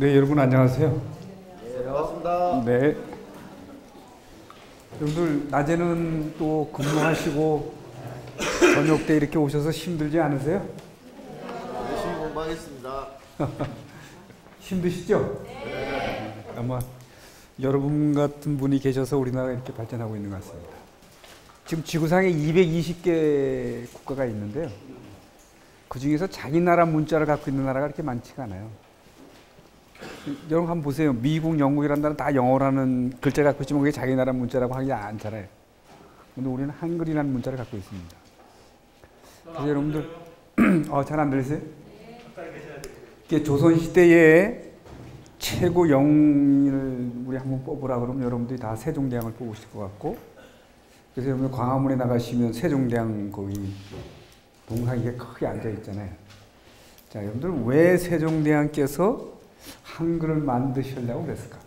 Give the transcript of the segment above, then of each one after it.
네, 여러분 안녕하세요. 네, 반갑습니다. 네. 여러분들 낮에는 또 근무하시고 저녁 때 이렇게 오셔서 힘들지 않으세요? 열심히 공부하겠습니다. 힘드시죠? 네. 아마 여러분 같은 분이 계셔서 우리나라가 이렇게 발전하고 있는 것 같습니다. 지금 지구상에 220개 국가가 있는데요. 그 중에서 자기 나라 문자를 갖고 있는 나라가 그렇게 많지가 않아요. 여러분 한번 보세요. 미국, 영국이라는 나라는 다 영어라는 글자를 갖고 있지만 그게 자기 나라 문자라고 하기 않잖아요. 근데 우리는 한글이라는 문자를 갖고 있습니다. 그래서 여러분들 잘 안 들리세요? 이게 조선시대에 최고 영인을 우리 한번 뽑으라 그러면 여러분들이 다 세종대왕을 뽑으실 것 같고, 그래서 여러분 광화문에 나가시면 세종대왕 거기 동상이 크게 앉아 있잖아요. 자, 여러분들 왜 세종대왕께서 한글을 만드시려고 그랬을까?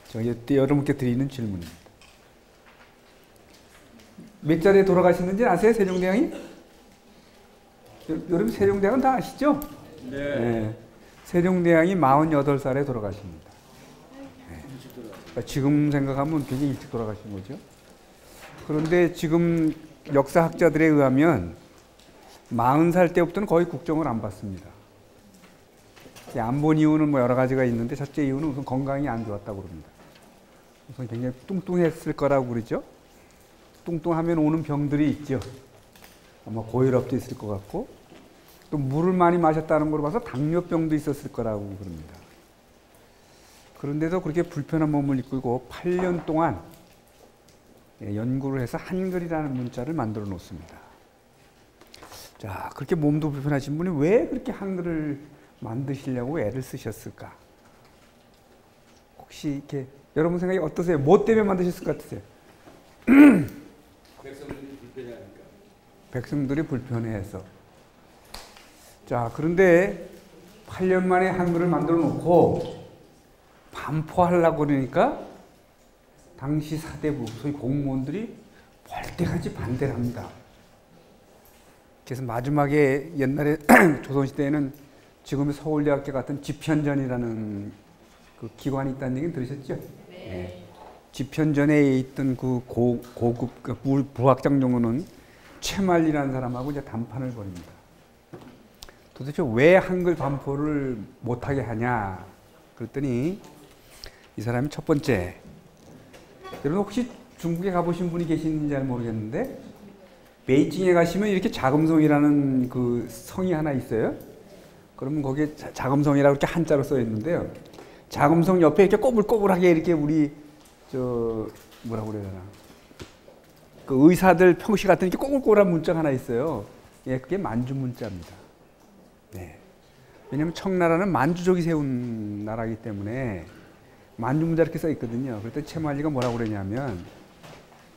저희 여러분께 드리는 질문입니다. 몇 살에 돌아가셨는지 아세요? 세종대왕이? 여러분 세종대왕은 다 아시죠? 네. 네. 세종대왕이 48살에 돌아가십니다. 네. 그러니까 지금 생각하면 굉장히 일찍 돌아가신 거죠. 그런데 지금 역사학자들에 의하면 40살 때부터는 거의 국정을 안 받습니다. 안 본 이유는 뭐 여러 가지가 있는데 첫째 이유는 우선 건강이 안 좋았다고 그럽니다. 우선 굉장히 뚱뚱했을 거라고 그러죠. 뚱뚱하면 오는 병들이 있죠. 아마 고혈압도 있을 것 같고, 또 물을 많이 마셨다는 걸 봐서 당뇨병도 있었을 거라고 그럽니다. 그런데도 그렇게 불편한 몸을 이끌고 8년 동안 연구를 해서 한글이라는 문자를 만들어 놓습니다. 자, 그렇게 몸도 불편하신 분이 왜 그렇게 한글을 만드시려고 애를 쓰셨을까? 혹시 이렇게 여러분 생각이 어떠세요? 뭐 때문에 만드셨을 것 같으세요? 백성들이 불편해하니까. 백성들이 불편해해서. 자, 그런데 8년 만에 한글을 만들어 놓고 반포하려고 그러니까 당시 사대부, 소위 공무원들이 벌떼같이 반대를 합니다. 그래서 마지막에 옛날에 조선시대에는 지금의 서울대학교 같은 집현전이라는 그 기관이 있다는 얘기 들으셨죠? 네. 집현전에 있던 그 고급 그 부학장 정도는 최말리라는 사람하고 이제 단판을 벌입니다. 도대체 왜 한글 반포를 못하게 하냐? 그랬더니 이 사람이 첫 번째, 여러분 혹시 중국에 가보신 분이 계시는지 잘 모르겠는데 베이징에 가시면 이렇게 자금성이라는 그 성이 하나 있어요. 그러면 거기에 자금성이라고 이렇게 한자로 써 있는데요. 자금성 옆에 이렇게 꼬불꼬불하게 이렇게 우리 뭐라고 그래야 되나? 그 의사들 평시 같은 이렇게 꼬불꼬불한 문자가 하나 있어요. 예, 그게 만주 문자입니다. 네. 왜냐하면 청나라는 만주족이 세운 나라이기 때문에 만주 문자 이렇게 써 있거든요. 그랬더니 채말리가 뭐라고 그러냐면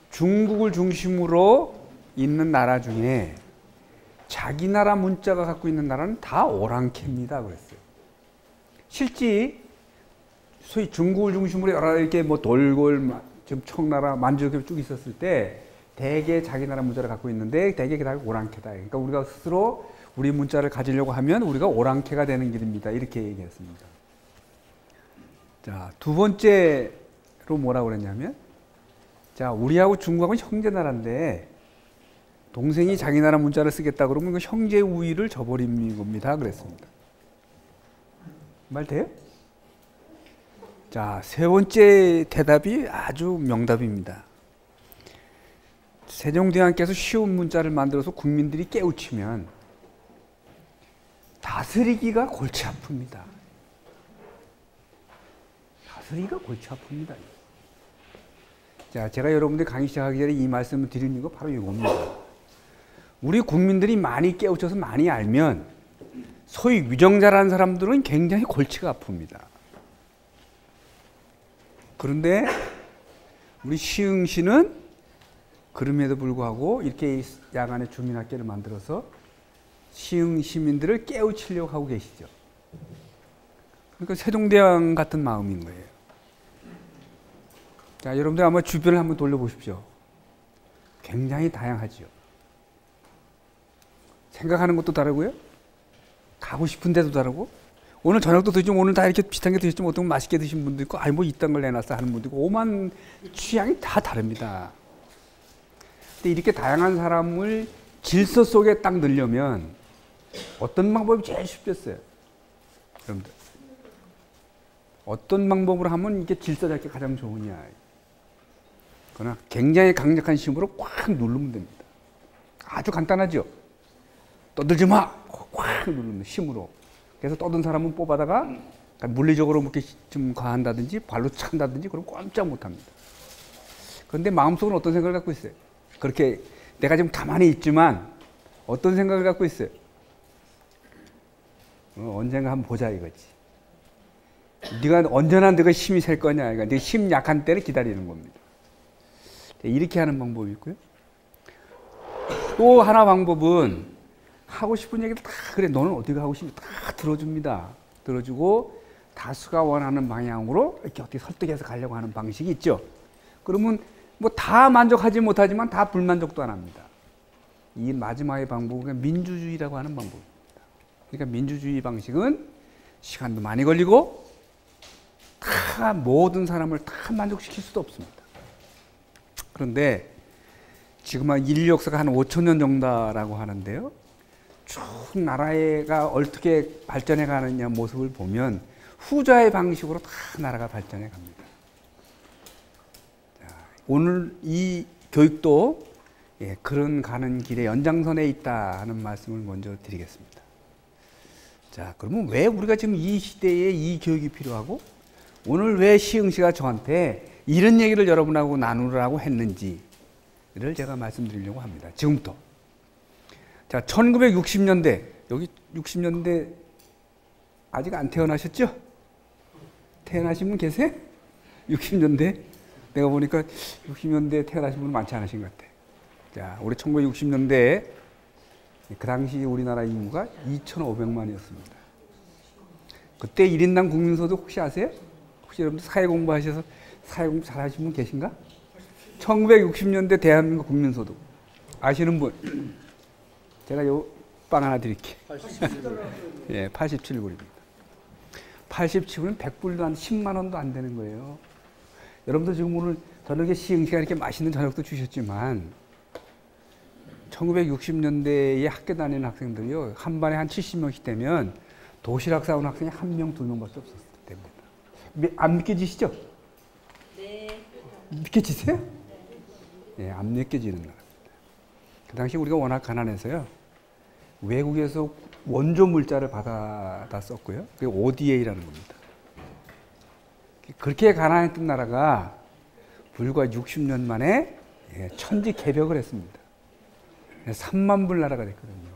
중국을 중심으로 있는 나라 중에 자기 나라 문자가 갖고 있는 나라는 다 오랑캐입니다. 그랬어요. 실제 소위 중국을 중심으로 여러 이렇게 뭐 돌골, 지금 청나라, 만주 이렇게 쭉 있었을 때 대개 자기 나라 문자를 갖고 있는데 대개 다 오랑캐다. 그러니까 우리가 스스로 우리 문자를 가지려고 하면 우리가 오랑캐가 되는 길입니다. 이렇게 얘기했습니다. 자, 두 번째로 뭐라고 그랬냐면, 자, 우리하고 중국하고는 형제 나라인데 동생이 자기 나라 문자를 쓰겠다 그러면 그 형제 우위를 저버리는 겁니다. 그랬습니다. 말 돼요? 자, 세 번째 대답이 아주 명답입니다. 세종대왕께서 쉬운 문자를 만들어서 국민들이 깨우치면 다스리기가 골치 아픕니다. 다스리기가 골치 아픕니다. 자, 제가 여러분들 강의 시작하기 전에 이 말씀을 드리는 거 바로 이겁니다. 우리 국민들이 많이 깨우쳐서 많이 알면 소위 위정자라는 사람들은 굉장히 골치가 아픕니다. 그런데 우리 시흥시는 그럼에도 불구하고 이렇게 야간에 주민학교를 만들어서 시흥 시민들을 깨우치려고 하고 계시죠. 그러니까 세종대왕 같은 마음인 거예요. 자, 여러분들 아마 주변을 한번 돌려보십시오. 굉장히 다양하죠. 생각하는 것도 다르고요. 가고 싶은 데도 다르고 오늘 저녁도 드시면 오늘 다 이렇게 비슷한 게 드셨지만 어떤 분 맛있게 드신 분도 있고 아이 뭐 이딴 걸 내놨어 하는 분도 있고 오만 취향이 다 다릅니다. 근데 이렇게 다양한 사람을 질서 속에 딱 넣으려면 어떤 방법이 제일 쉽겠어요? 여러분들 어떤 방법으로 하면 이게 질서 잡기 가장 좋으냐? 그러나 굉장히 강력한 힘으로 꽉 누르면 됩니다. 아주 간단하죠? 떠들지 마! 꽉 누르면 힘으로. 그래서 떠든 사람은 뽑아다가 물리적으로 이렇게 좀 과한다든지 발로 찬다든지 그럼 꼼짝 못합니다. 그런데 마음속으로 어떤 생각을 갖고 있어요? 그렇게 내가 지금 가만히 있지만 어떤 생각을 갖고 있어요? 언젠가 한번 보자 이거지. 네가 언제나 네가 힘이 셀 거냐. 그러니까 네가 힘 약한 때를 기다리는 겁니다. 이렇게 하는 방법이 있고요. 또 하나 방법은 하고 싶은 얘기를 다 그래 너는 어디가 하고 싶니 다 들어줍니다. 들어주고 다수가 원하는 방향으로 이렇게 어떻게 설득해서 가려고 하는 방식이 있죠. 그러면 뭐 다 만족하지 못하지만 다 불만족도 안 합니다. 이 마지막의 방법은 민주주의라고 하는 방법입니다. 그러니까 민주주의 방식은 시간도 많이 걸리고 다 모든 사람을 다 만족시킬 수도 없습니다. 그런데 지금 한 인류 역사가 한 5,000년 정도라고 하는데요. 쭉 나라가 어떻게 발전해 가느냐 모습을 보면 후자의 방식으로 다 나라가 발전해 갑니다. 자, 오늘 이 교육도 그런 가는 길의 연장선에 있다 하는 말씀을 먼저 드리겠습니다. 자, 그러면 왜 우리가 지금 이 시대에 이 교육이 필요하고 오늘 왜 시흥씨가 저한테 이런 얘기를 여러분하고 나누라고 했는지를 제가 말씀드리려고 합니다. 지금부터. 자, 1960년대, 여기 60년대 아직 안 태어나셨죠? 태어나신 분 계세요? 60년대? 내가 보니까 60년대에 태어나신 분 많지 않으신 것 같아요. 자, 우리 1960년대에 그 당시 우리나라 인구가 2,500만이었습니다. 그때 1인당 국민소득 혹시 아세요? 혹시 여러분들 사회 공부하셔서 사회 공부 잘 하신 분 계신가? 1960년대 대한민국 국민소득 아시는 분? 제가 요 빵 하나 드릴게요. 87불. 예, 87불입니다. 87불은 100불도 한 10만 원도 안 되는 거예요. 여러분들 지금 오늘 저녁에 시흥시가 이렇게 맛있는 저녁도 주셨지만 1960년대에 학교 다니는 학생들이요. 한 반에 한 70명씩 되면 도시락 싸온 학생이 1명, 2명밖에 없었을 때입니다. 안 믿겨지시죠? 네. 믿겨지세요? 네. 예, 안 믿겨지는 나라입니다. 그 당시 우리가 워낙 가난해서요. 외국에서 원조 물자를 받아다 썼고요. 그게 ODA라는 겁니다. 그렇게 가난했던 나라가 불과 60년 만에 천지 개벽을 했습니다. 3만 불 나라가 됐거든요.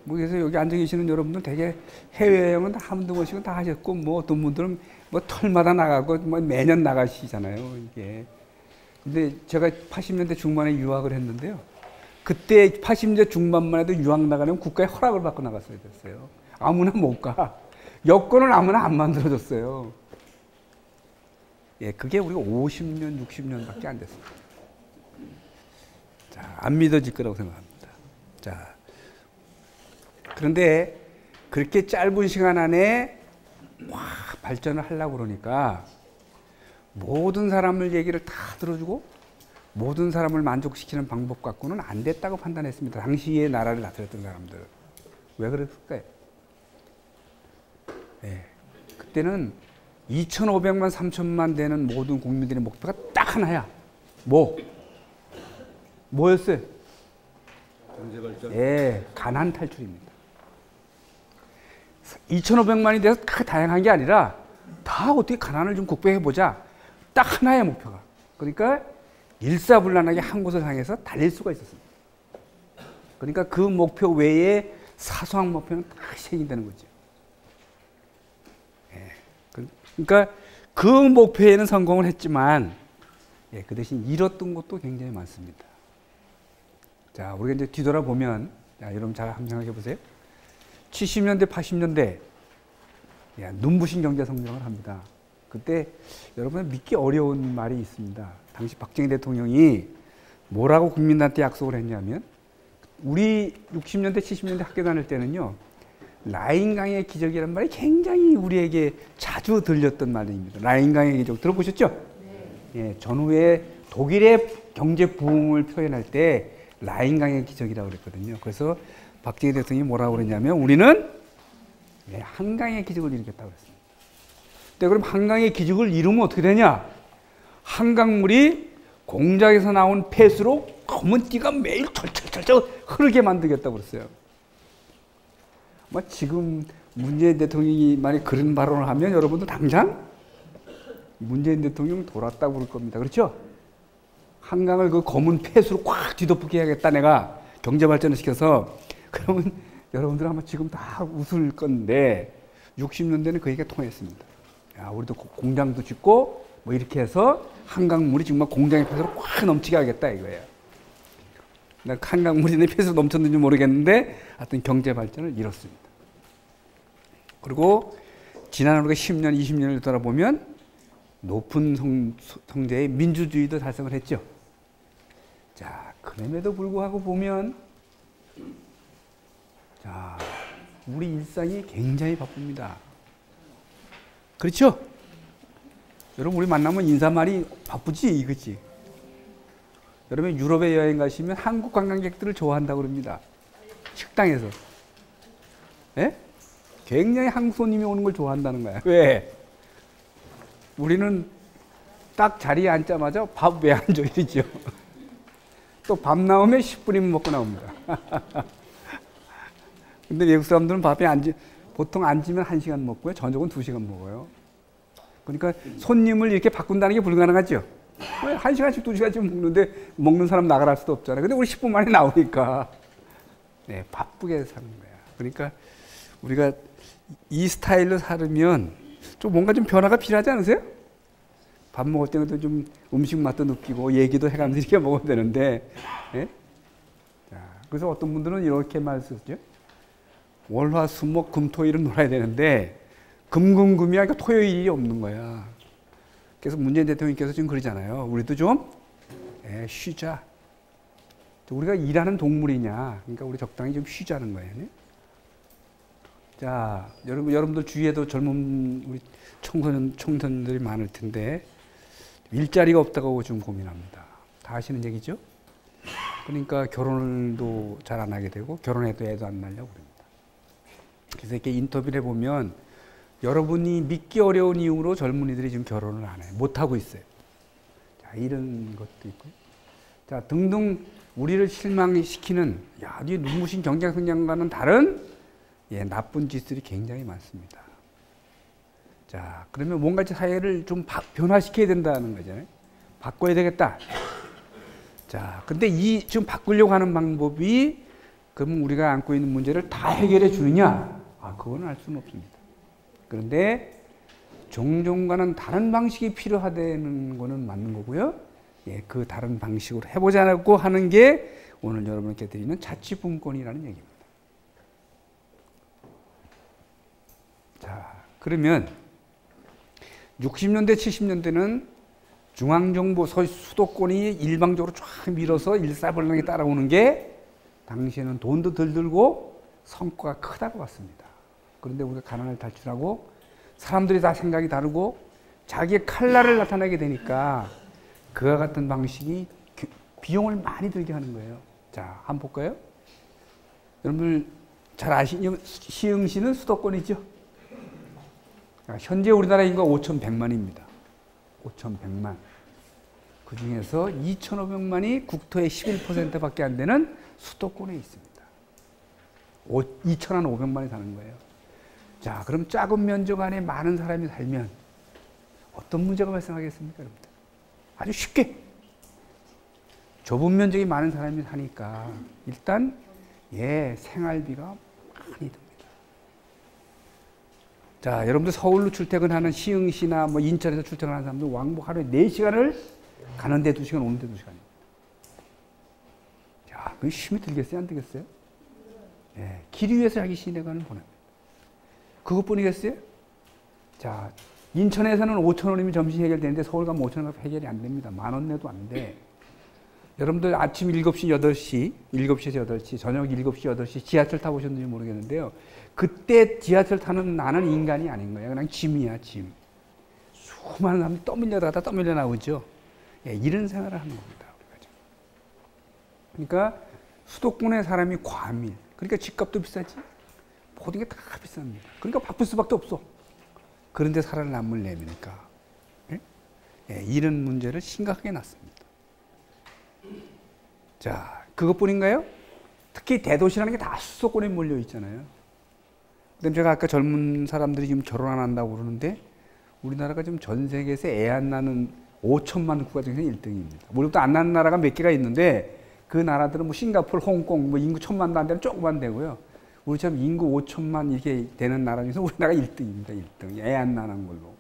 뭐 그래서 여기 앉아 계시는 여러분들 되게 해외여행은 한두 번씩은 다 하셨고, 뭐 어떤 분들은 뭐 털마다 나가고, 뭐 매년 나가시잖아요, 이게. 근데 제가 80년대 중반에 유학을 했는데요. 그때 80년대 중반만 해도 유학 나가려면 국가의 허락을 받고 나갔어야 됐어요. 아무나 못 가. 여권을 아무나 안 만들어줬어요. 예, 그게 우리가 50년, 60년밖에 안 됐습니다. 자, 안 믿어질 거라고 생각합니다. 자, 그런데 그렇게 짧은 시간 안에 확 발전을 하려고 그러니까 모든 사람을 얘기를 다 들어주고 모든 사람을 만족시키는 방법 갖고는 안 됐다고 판단했습니다. 당시에 나라를 다스렸던 사람들. 왜 그랬을까요? 네. 그때는 2,500만, 3,000만 되는 모든 국민들의 목표가 딱 하나야. 뭐였어요? 경제발전. 예, 가난 탈출입니다. 2,500만이 돼서 다 다양한 게 아니라 다 어떻게 가난을 좀 극복해보자. 딱 하나의 목표가. 그러니까 일사불란하게 한 곳을 향해서 달릴 수가 있었습니다. 그러니까 그 목표 외에 사소한 목표는 다 실행되는 거죠. 예. 그러니까 그 목표에는 성공을 했지만 그 대신 잃었던 것도 굉장히 많습니다. 자, 우리가 이제 뒤돌아보면, 여러분 잘 한번 생각해 보세요. 70년대, 80년대, 눈부신 경제 성장을 합니다. 그때 여러분 믿기 어려운 말이 있습니다. 당시 박정희 대통령이 뭐라고 국민한테 약속을 했냐면, 우리 60년대, 70년대 학교 다닐 때는요, 라인강의 기적이라는 말이 굉장히 우리에게 자주 들렸던 말입니다. 라인강의 기적 들어보셨죠? 예, 전후에 독일의 경제 부흥을 표현할 때 라인강의 기적이라고 그랬거든요. 그래서 박정희 대통령이 뭐라고 그랬냐면 우리는 한강의 기적을 일으켰다고 그랬습니다. 근데 그럼 한강의 기적을 이루면 어떻게 되냐? 한강물이 공장에서 나온 폐수로 검은 띠가 매일 철철철철 흐르게 만들겠다고 그랬어요. 지금 문재인 대통령이 만약 그런 발언을 하면 여러분들 당장 문재인 대통령 돌았다고 그럴 겁니다. 그렇죠? 한강을 그 검은 폐수로 꽉 뒤덮게 해야겠다 내가 경제 발전을 시켜서. 그러면 여러분들 아마 지금 다 웃을 건데 60년대는 그 얘기가 통했습니다. 야, 우리도 공장도 짓고 뭐 이렇게 해서 한강물이 정말 공장의 폐수로 꽉 넘치게 하겠다 이거예요. 한강물이 내 폐수로 넘쳤는지 모르겠는데 하여튼 경제 발전을 이뤘습니다. 그리고 지난 우리가 10년, 20년을 돌아보면 높은 성제의 민주주의도 달성을 했죠. 자, 그럼에도 불구하고 보면 자, 우리 일상이 굉장히 바쁩니다. 그렇죠? 여러분 우리 만나면 인사말이 바쁘지 이거지. 여러분 유럽에 여행 가시면 한국 관광객들을 좋아한다고 그럽니다. 식당에서. 예? 굉장히 한국 손님이 오는 걸 좋아한다는 거야. 왜? 우리는 딱 자리에 앉자마자 밥 왜 안 줘? 이러죠. 또 밥 나오면 10분이면 먹고 나옵니다. 근데 외국 사람들은 밥에 보통 앉으면 1시간 먹고요. 저녁은 2시간 먹어요. 그러니까 손님을 이렇게 바꾼다는 게 불가능하죠. 왜 1시간씩 2시간씩 먹는데 먹는 사람 나가랄 수도 없잖아요. 근데 우리 10분 만에 나오니까 네, 바쁘게 사는 거야. 그러니까 우리가 이 스타일로 살면 좀 뭔가 좀 변화가 필요하지 않으세요? 밥 먹을 때는 좀 음식 맛도 느끼고 얘기도 해가면서 이렇게 먹어야 되는데 예? 자, 그래서 어떤 분들은 이렇게 말씀하시죠. 월화수목 금토일은 놀아야 되는데 금금금이 하니까 토요일이 없는 거야. 그래서 문재인 대통령께서 지금 그러잖아요. 우리도 좀 쉬자. 우리가 일하는 동물이냐. 그러니까 우리 적당히 좀 쉬자는 거예요. 네? 자, 여러분들 주위에도 젊은 우리 청소년들이 많을 텐데 일자리가 없다고 좀 고민합니다. 다 아시는 얘기죠? 그러니까 결혼도 잘 안 하게 되고 결혼해도 애도 안 낳으려고 그럽니다. 그래서 이렇게 인터뷰를 해보면 여러분이 믿기 어려운 이유로 젊은이들이 지금 결혼을 안 해요. 못 하고 있어요. 자, 이런 것도 있고요. 자, 등등 우리를 실망시키는 이 눈부신 경제 성장과는 다른 나쁜 짓들이 굉장히 많습니다. 자, 그러면 뭔가 사회를 좀 변화시켜야 된다는 거잖아요. 바꿔야 되겠다. 자, 근데 지금 바꾸려고 하는 방법이 그럼 우리가 안고 있는 문제를 다 해결해 주느냐? 그건 알 수는 없습니다. 그런데 종종과는 다른 방식이 필요하다는 거는 맞는 거고요. 그 다른 방식으로 해보자고 하는 게 오늘 여러분께 드리는 자치분권이라는 얘기입니다. 자, 그러면 60년대, 70년대는 중앙정부, 수도권이 일방적으로 쫙 밀어서 일사불란하게 따라오는 게 당시에는 돈도 덜 들고 성과가 크다고 봤습니다. 그런데 우리가 가난을 탈출하고 사람들이 다 생각이 다르고 자기의 칼날을 나타내게 되니까 그와 같은 방식이 비용을 많이 들게 하는 거예요. 자, 한번 볼까요? 여러분들 잘 아시는 시흥시는 수도권이죠? 현재 우리나라 인구가 5,100만입니다. 5,100만. 그 중에서 2,500만이 국토의 11%밖에 안 되는 수도권에 있습니다. 2,500만이 사는 거예요. 자, 그럼 작은 면적 안에 많은 사람이 살면 어떤 문제가 발생하겠습니까, 여러분들? 아주 쉽게. 좁은 면적이 많은 사람이 사니까 일단 생활비가 많이 듭니다. 자, 여러분들 서울로 출퇴근하는 시흥시나 인천에서 출퇴근하는 사람들 왕복 하루에 4시간을 가는데 2시간, 오는데 2시간입니다. 자, 그게 힘이 들겠어요, 안 들겠어요? 길 위에서 자기 시내가는 보냅니다. 그것뿐이겠어요? 자, 인천에서는 5,000원이면 점심 해결되는데 서울 가면 5,000원 해결이 안 됩니다. 10,000원 내도 안 돼. 여러분들 아침 7시, 8시, 7시에서 8시, 저녁 7시, 8시 지하철 타보셨는지 모르겠는데요. 그때 지하철 타는 나는 인간이 아닌 거예요. 그냥 짐이야, 짐. 수많은 사람이 떠밀려 나오죠. 예, 이런 생활을 하는 겁니다. 그러니까 수도권의 사람이 과밀. 그러니까 집값도 비싸지. 모든 게 다 비쌉니다. 그러니까 바쁠 수밖에 없어. 그런데 살아날 남을 내미니까. 예? 예, 이런 문제를 심각하게 놨습니다. 자, 그것뿐인가요? 특히 대도시라는 게 다 수도권에 몰려 있잖아요. 그다음에 제가 아까 젊은 사람들이 지금 결혼 안 한다고 그러는데 우리나라가 지금 전 세계에서 애 안 낳는 5천만 국가 중에서 1등입니다. 물론 또 안 낳는 나라가 몇 개가 있는데 그 나라들은 뭐 싱가포르, 홍콩, 뭐 인구 1,000만도 안 되는 조그만 데고요. 우리처럼 인구 5천만 이렇게 되는 나라 중에서 우리나라가 1등입니다. 1등. 애 안 낳는 걸로.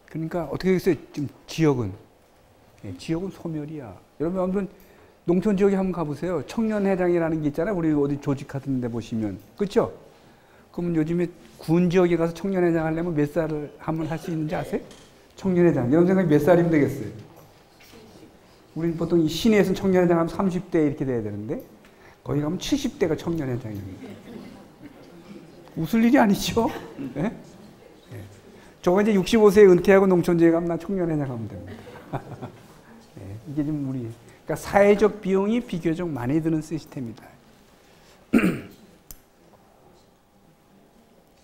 그러니까 어떻게 되겠어요? 지금 지역은. 예, 지역은 소멸이야. 여러분 농촌 지역에 한번 가보세요. 청년회장이라는 게 있잖아요. 우리 어디 조직 같은 데 보시면. 그렇죠? 그러면 요즘에 군 지역에 가서 청년회장 하려면 몇 살을 하면 할 수 있는지 아세요? 청년회장. 여러분 생각에 몇 살이면 되겠어요? 우리는 보통 이 시내에서는 청년회장 하면 30대 이렇게 돼야 되는데 거기 가면 70대가 청년회장입니다. 웃을 일이 아니죠? 네? 네. 저거 이제 65세에 은퇴하고 농촌지에 가면 나 청년회장 하면 됩니다. 네, 이게 좀 그러니까 사회적 비용이 비교적 많이 드는 시스템이다.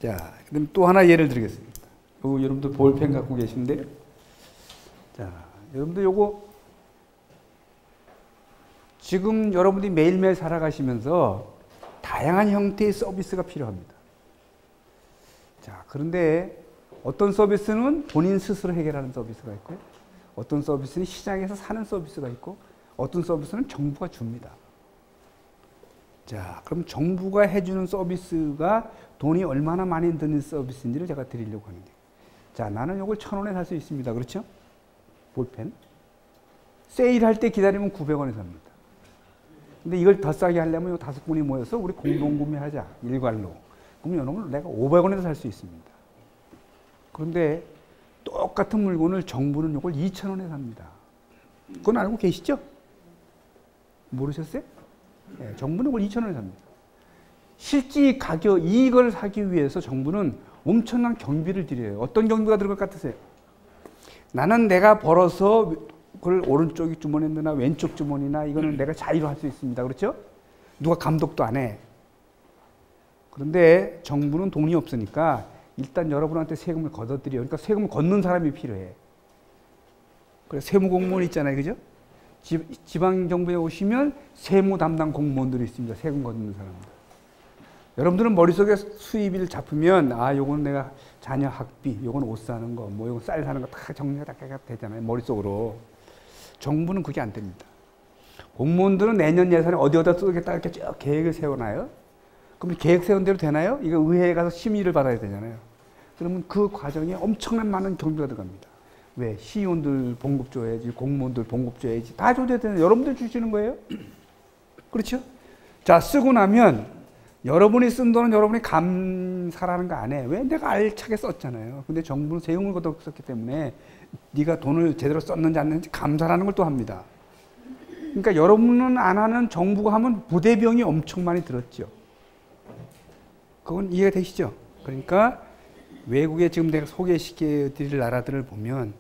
자, 그럼 또 하나 예를 들겠습니다. 여러분들 볼펜 갖고 계신데, 자, 여러분들 요거 지금 여러분들이 매일매일 살아가시면서 다양한 형태의 서비스가 필요합니다. 자, 그런데 어떤 서비스는 본인 스스로 해결하는 서비스가 있고, 어떤 서비스는 시장에서 사는 서비스가 있고, 어떤 서비스는 정부가 줍니다. 자, 그럼 정부가 해주는 서비스가 돈이 얼마나 많이 드는 서비스인지를 제가 드리려고 하는 게. 자, 나는 이걸 1,000원에 살 수 있습니다. 그렇죠? 볼펜. 세일할 때 기다리면 900원에 삽니다. 근데 이걸 더 싸게 하려면 이 5분이 모여서 우리 공동구매하자. 일괄로. 그럼 이놈을 내가 500원에도 살 수 있습니다. 그런데 똑같은 물건을 정부는 이걸 2,000원에 삽니다. 그건 알고 계시죠? 모르셨어요? 네, 정부는 이걸 2,000원에 삽니다. 실제 가격, 이익을 사기 위해서 정부는 엄청난 경비를 들여요. 어떤 경비가 들어갈 것 같으세요? 나는 내가 벌어서 그걸 오른쪽 주머니나 왼쪽 주머니나 이거는 내가 자유로 할 수 있습니다. 그렇죠? 누가 감독도 안 해. 그런데 정부는 돈이 없으니까 일단 여러분한테 세금을 걷어들여요. 그러니까 세금을 걷는 사람이 필요해. 그래서 세무공무원 있잖아요. 그죠? 지방정부에 오시면 세무 담당 공무원들이 있습니다. 세금 걷는 사람들. 여러분들은 머릿속에 수입을 잡으면 요건 내가 자녀 학비, 요건 옷 사는 거, 뭐 요건 쌀 사는 거 다 정리가 다 되잖아요. 머릿속으로. 정부는 그게 안 됩니다. 공무원들은 내년 예산에 어디다 쓰겠다 이렇게 쭉 계획을 세워놔요. 그럼 계획 세운 대로 되나요? 이거 의회에 가서 심의를 받아야 되잖아요. 그러면 그 과정에 엄청난 많은 경비가 들어갑니다. 왜? 시의원들 봉급 줘야지, 공무원들 봉급 줘야지. 다 줘야 되는데 여러분들 주시는 거예요? 그렇죠? 자, 쓰고 나면 여러분이 쓴 돈은 여러분이 감사라는 거 안 해. 왜? 내가 알차게 썼잖아요. 근데 정부는 세금을 걷어썼기 때문에 네가 돈을 제대로 썼는지 안 했는지 감사라는 걸 또 합니다. 그러니까 여러분은 안 하는 정부가 하면 부대비용이 엄청 많이 들었죠. 그건 이해가 되시죠? 그러니까 외국에 지금 내가 소개시켜 드릴 나라들을 보면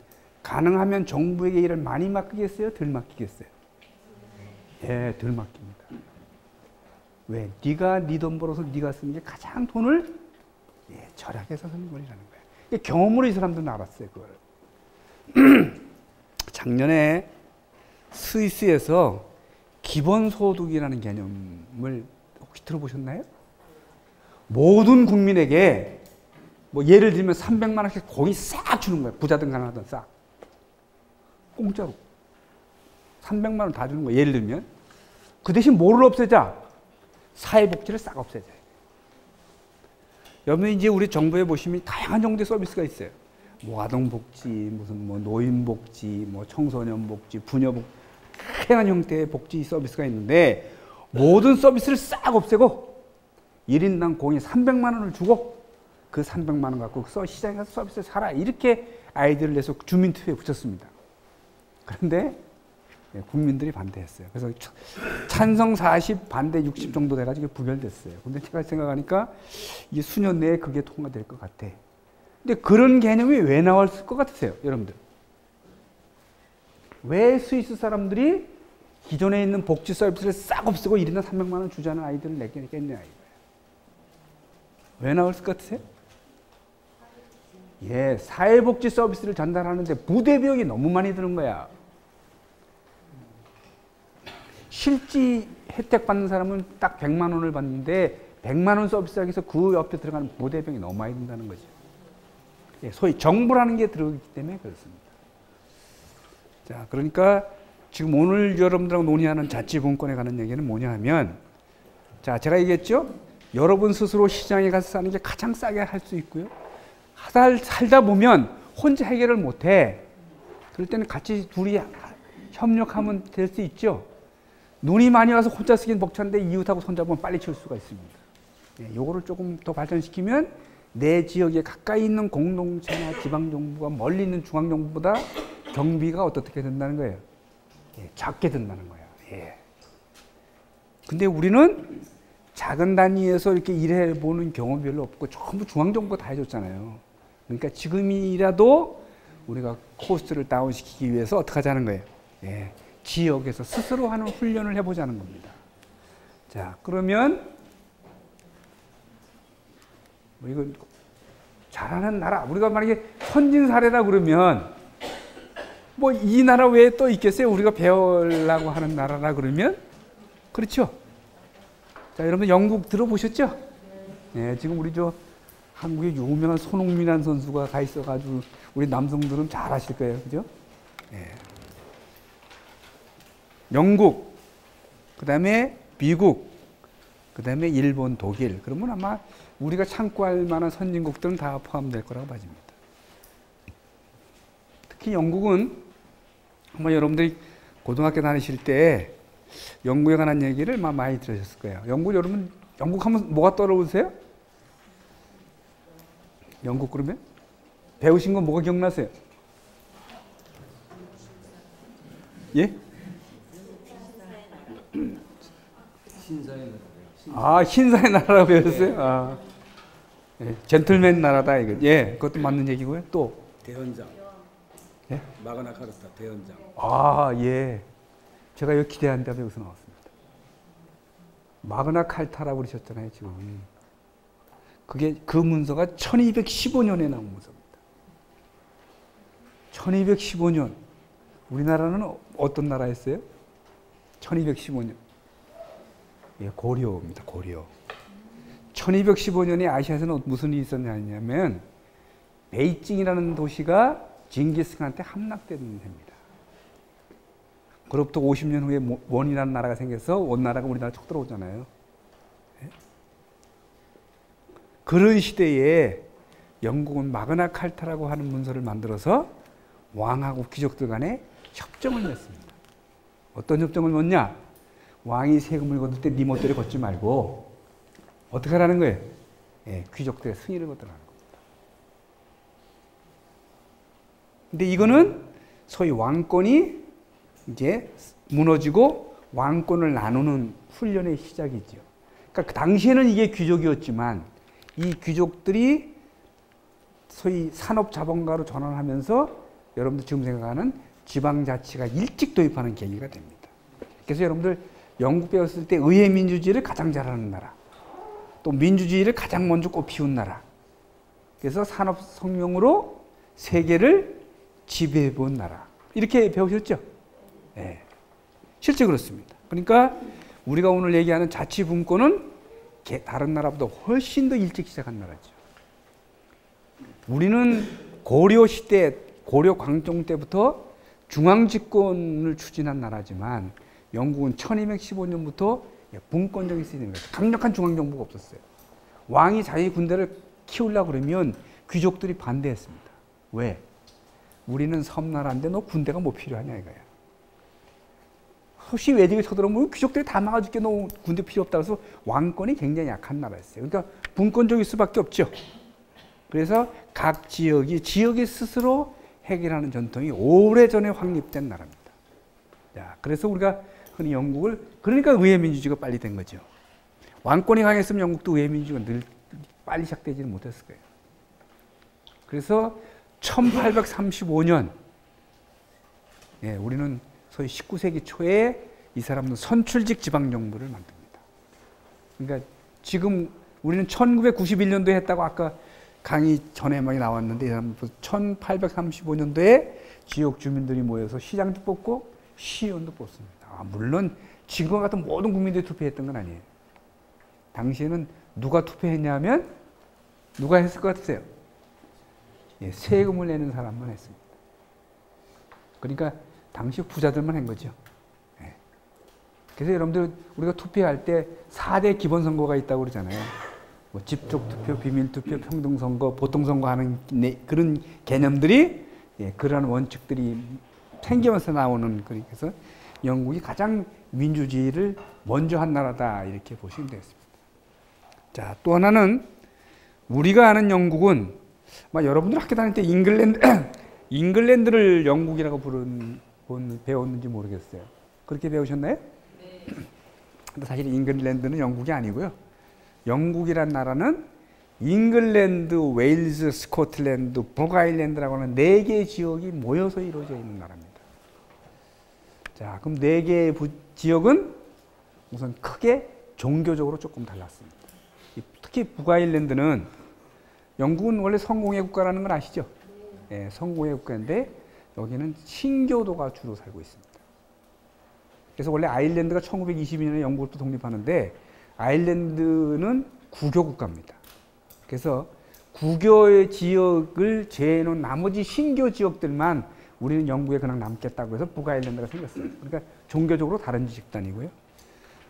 가능하면 정부에게 일을 많이 맡기겠어요? 덜 맡기겠어요? 예, 덜 맡깁니다. 왜? 네가 네 돈 벌어서 네가 쓰는 게 가장 돈을 절약해서 쓰는 거라는 거예요. 경험으로 이 사람들은 알았어요, 그걸. 작년에 스위스에서 기본소득이라는 개념을 혹시 들어보셨나요? 모든 국민에게 뭐 예를 들면 300만 원씩 거의 싹 주는 거예요. 부자든 가난하든 싹. 공짜로. 300만 원 다 주는 거예요. 예를 들면. 그 대신 뭐를 없애자? 사회복지를 싹 없애자. 여러분 이제 우리 정부에 보시면 다양한 정도의 서비스가 있어요. 뭐 아동복지, 무슨 뭐 노인복지, 뭐 청소년복지, 부녀복지, 다양한 형태의 복지 서비스가 있는데 모든 서비스를 싹 없애고 1인당 공이 300만 원을 주고 그 300만 원 갖고 시장에 가서 서비스를 사라. 이렇게 아이디어를 내서 주민투표에 붙였습니다. 그런데 국민들이 반대했어요. 그래서 찬성 40, 반대 60 정도 돼가지고 부결됐어요. 근데 제가 생각하니까 이게 수년 내에 그게 통과될 것 같아. 근데 그런 개념이 왜 나왔을 것 같으세요, 여러분들? 왜 스위스 사람들이 기존에 있는 복지 서비스를 싹 없애고 1인당 300만 원 주자는 아이들을 내겠냐 이거예요. 왜 나왔을 것 같으세요? 예, 사회복지 서비스를 전달하는데 부대 비용이 너무 많이 드는 거야. 실지 혜택 받는 사람은 딱 100만 원을 받는데 100만 원 서비스하기 위해서 그 옆에 들어가는 부대 비용이 너무 많이 든다는 거죠. 예, 소위 정부라는 게 들어오기 때문에 그렇습니다. 자, 그러니까 지금 오늘 여러분들하고 논의하는 자치분권에 관한 얘기는 뭐냐 하면, 자, 제가 얘기했죠? 여러분 스스로 시장에 가서 사는 게 가장 싸게 할 수 있고요. 살다 보면 혼자 해결을 못 해. 그럴 때는 같이 둘이 협력하면 될 수 있죠. 눈이 많이 와서 혼자 쓰기는 벅찬데 이웃하고 손잡으면 빨리 치울 수가 있습니다. 예, 요거를 조금 더 발전시키면 내 지역에 가까이 있는 공동체나 지방정부가 멀리 있는 중앙정부보다 경비가 어떻게 된다는 거예요? 예, 작게 된다는 거예요. 예. 근데 우리는 작은 단위에서 이렇게 일해보는 경험이 별로 없고 전부 중앙정부가 다 해줬잖아요. 그러니까 지금이라도 우리가 코스트를 다운시키기 위해서 어떻게 하자는 거예요? 예. 지역에서 스스로 하는 훈련을 해보자는 겁니다. 자, 그러면 뭐 이거 잘하는 나라, 우리가 만약에 선진 사례다 그러면 뭐 이 나라 외에 또 있겠어요? 우리가 배우려고 하는 나라라 그러면? 그렇죠? 자, 여러분 영국 들어보셨죠? 네, 지금 우리 저 한국에 유명한 손흥민이라는 선수가 가 있어가지고 우리 남성들은 잘 아실 거예요, 그죠? 네. 영국, 그 다음에 미국, 그 다음에 일본, 독일. 그러면 아마 우리가 참고할 만한 선진국들은 다 포함될 거라고 봐집니다. 특히 영국은 아마 여러분들이 고등학교 다니실 때 영국에 관한 얘기를 많이 들으셨을 거예요. 영국, 여러분, 영국 하면 뭐가 떠오르세요? 영국 그러면? 배우신 거 뭐가 기억나세요? 예? 신사의 나라라고 배웠어요? 아, 예, 젠틀맨 나라다, 이거. 예, 그것도 맞는 얘기고요. 또? 대헌장. 예? 마그나 카르타 대헌장. 아, 예. 제가 여기 기대한 다음에 여기서 나왔습니다. 마그나 칼타라고 그러셨잖아요, 지금. 그게, 그 문서가 1215년에 나온 문서입니다. 1215년. 우리나라는 어떤 나라였어요? 1215년. 예, 고려입니다, 고려. 1215년에 아시아에서는 무슨 일이 있었냐면, 베이징이라는 도시가 징기스칸한테 함락된 해입니다. 그로부터 50년 후에 원이라는 나라가 생겨서 원나라가 우리나라 쳐 들어오잖아요. 예? 그런 시대에 영국은 마그나 칼타라고 하는 문서를 만들어서 왕하고 귀족들 간에 협정을 맺습니다. 어떤 협정을 맺냐? 왕이 세금을 거둘 때 네 멋대로 걷지 말고 어떻게 하라는 거예요? 예, 귀족들의 승인을 거두라는 겁니다. 근데 이거는 소위 왕권이 이제 무너지고 왕권을 나누는 훈련의 시작이죠. 그러니까 그 당시에는 이게 귀족이었지만 이 귀족들이 소위 산업자본가로 전환하면서 여러분들 지금 생각하는 지방자치가 일찍 도입하는 계기가 됩니다. 그래서 여러분들 영국 배웠을 때 의회민주주의를 가장 잘하는 나라, 또 민주주의를 가장 먼저 꽃피운 나라. 그래서 산업성명으로 세계를 지배해본 나라. 이렇게 배우셨죠? 네. 실제 그렇습니다. 그러니까 우리가 오늘 얘기하는 자치분권은 다른 나라보다 훨씬 더 일찍 시작한 나라죠. 우리는 고려 시대, 고려 광종 때부터 중앙집권을 추진한 나라지만 영국은 1215년부터 분권적인 시스템입니다. 강력한 중앙정부가 없었어요. 왕이 자기 군대를 키우려고 그러면 귀족들이 반대했습니다. 왜? 우리는 섬나라인데 너 군대가 뭐 필요하냐 이거야. 혹시 외적이 쳐들어오면 귀족들이 다 막아줄게, 너 군대 필요 없다 해서 왕권이 굉장히 약한 나라였어요. 그러니까 분권적일 수밖에 없죠. 그래서 각 지역이 스스로 해결하는 전통이 오래전에 확립된 나라입니다. 자, 그래서 우리가 흔히 영국을, 그러니까 의회민주주의가 빨리 된 거죠. 왕권이 강했으면 영국도 의회민주주의가 늘 빨리 시작되지는 못했을 거예요. 그래서 1835년, 예, 우리는 소위 19세기 초에 이 사람은 선출직 지방정부를 만듭니다. 그러니까 지금 우리는 1991년도에 했다고 아까 강의 전에 많이 나왔는데, 이 사람은 1835년도에 지역 주민들이 모여서 시장도 뽑고 시의원도 뽑습니다. 물론 지금과 같은 모든 국민들이 투표했던 건 아니에요. 당시에는 누가 투표했냐면 누가 했을 것 같으세요? 예, 세금을 내는 사람만 했습니다. 그러니까 당시 부자들만 한 거죠. 예. 그래서 여러분들 우리가 투표할 때 4대 기본선거가 있다고 그러잖아요. 뭐 집족투표, 비밀투표, 평등선거, 보통선거 하는 그런 개념들이, 예, 그러한 원칙들이 생기면서 나오는, 그래서 영국이 가장 민주주의를 먼저 한 나라다 이렇게 보시면 되겠습니다. 자, 또 하나는 우리가 아는 영국은, 여러분들 학교 다닐 때 잉글랜드를 영국이라고 배웠는지 모르겠어요. 그렇게 배우셨나요? 네. 근데 사실 잉글랜드는 영국이 아니고요. 영국이란 나라는 잉글랜드, 웨일즈, 스코틀랜드, 북아일랜드라고 하는 4개의 지역이 모여서 이루어져 있는 나라입니다. 자, 그럼 4개의 지역은 우선 크게 종교적으로 조금 달랐습니다. 특히 북아일랜드는, 영국은 원래 성공회 국가라는 걸 아시죠? 네, 성공회 국가인데 여기는 신교도가 주로 살고 있습니다. 그래서 원래 아일랜드가 1922년에 영국으로 독립하는데 아일랜드는 구교 국가입니다. 그래서 구교의 지역을 제외해놓은 나머지 신교 지역들만 우리는 영국에 그냥 남겠다고 해서 북아일랜드가 생겼어요. 그러니까 종교적으로 다른 집단이고요.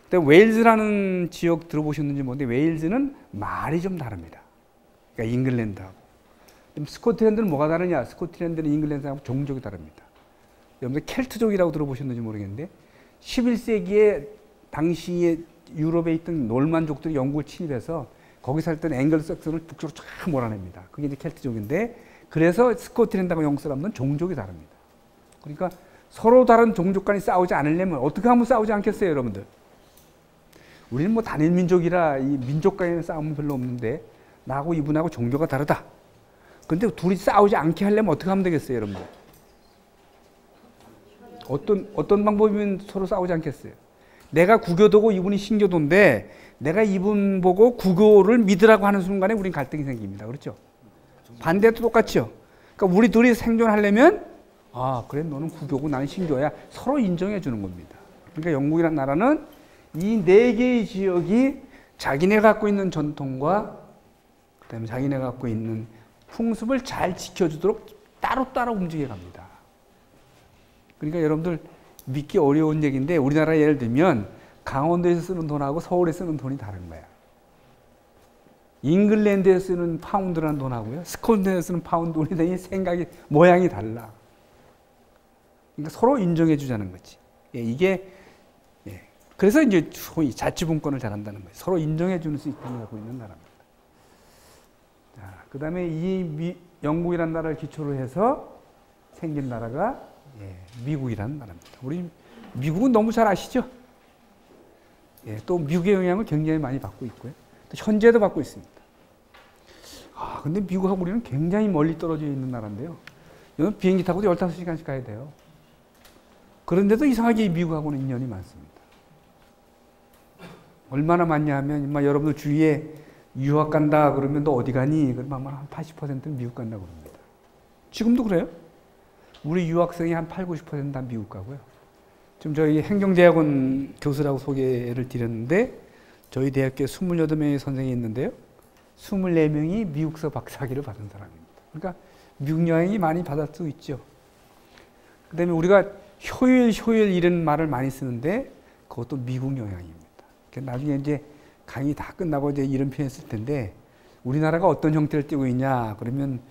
근데 웨일즈라는 지역 들어보셨는지 모르는데 웨일즈는 말이 좀 다릅니다. 그러니까 잉글랜드하고. 스코틀랜드는 뭐가 다르냐? 스코틀랜드는 잉글랜드하고 종족이 다릅니다. 여러분들 켈트족이라고 들어보셨는지 모르겠는데 11세기에 당시에 유럽에 있던 놀만족들이 영국을 침입해서 거기 살던 앵글삭슨을 북쪽으로 쫙 몰아냅니다. 그게 이제 켈트족인데, 그래서 스코틀랜드하고 영국 사람들은 종족이 다릅니다. 그러니까 서로 다른 종족 간이 싸우지 않으려면 어떻게 하면 싸우지 않겠어요, 여러분들? 우리는 뭐 단일 민족이라 이 민족 간의 싸움은 별로 없는데 나하고 이분하고 종교가 다르다. 근데 둘이 싸우지 않게 하려면 어떻게 하면 되겠어요, 여러분들? 어떤 방법이면 서로 싸우지 않겠어요? 내가 구교도고 이분이 신교도인데 내가 이분 보고 구교를 믿으라고 하는 순간에 우린 갈등이 생깁니다. 그렇죠? 반대도 똑같죠? 그러니까 우리 둘이 생존하려면, 그래, 너는 구교고 나는 신교야. 서로 인정해 주는 겁니다. 그러니까 영국이라는 나라는 이 4개의 지역이 자기네가 갖고 있는 전통과 그다음에 자기네가 갖고 있는 풍습을 잘 지켜주도록 따로따로 움직여 갑니다. 그러니까 여러분들 믿기 어려운 얘기인데 우리나라 예를 들면 강원도에서 쓰는 돈하고 서울에 쓰는 돈이 다른 거야. 잉글랜드에 쓰는 파운드라는 돈하고요, 스코틀랜드에 쓰는 파운드 돈이 생각이, 모양이 달라. 그러니까 서로 인정해 주자는 거지. 예, 이게, 예. 그래서 이제 소위 자치분권을 잘한다는 거예요. 서로 인정해 줄 수 있다는 갖고 있는 나라입니다. 자, 그 다음에 이 영국이라는 나라를 기초로 해서 생긴 나라가, 예, 미국이라는 나라입니다. 우리 미국은 너무 잘 아시죠? 예, 또 미국의 영향을 굉장히 많이 받고 있고요. 또 현재도 받고 있습니다. 근데 미국하고 우리는 굉장히 멀리 떨어져 있는 나라인데요. 이건 비행기 타고 15시간씩 가야 돼요. 그런데도 이상하게 미국하고는 인연이 많습니다. 얼마나 많냐 하면, 여러분들 주위에 유학 간다 그러면 너 어디 가니? 그러면 아마 한 80%는 미국 간다고 그럽니다. 지금도 그래요. 우리 유학생이 한 8, 90%는 다 미국 가고요. 지금 저희 행정대학원 교수라고 소개를 드렸는데 저희 대학교에 28명의 선생이 있는데요. 24명이 미국서 박사학위를 받은 사람입니다. 그러니까 미국 여행이 많이 받을 수 있죠. 그 다음에 우리가 효율 이런 말을 많이 쓰는데 그것도 미국 영향입니다. 나중에 이제 강의 다 끝나고 이제 이런 표현 쓸 텐데 우리나라가 어떤 형태를 띠고 있냐 그러면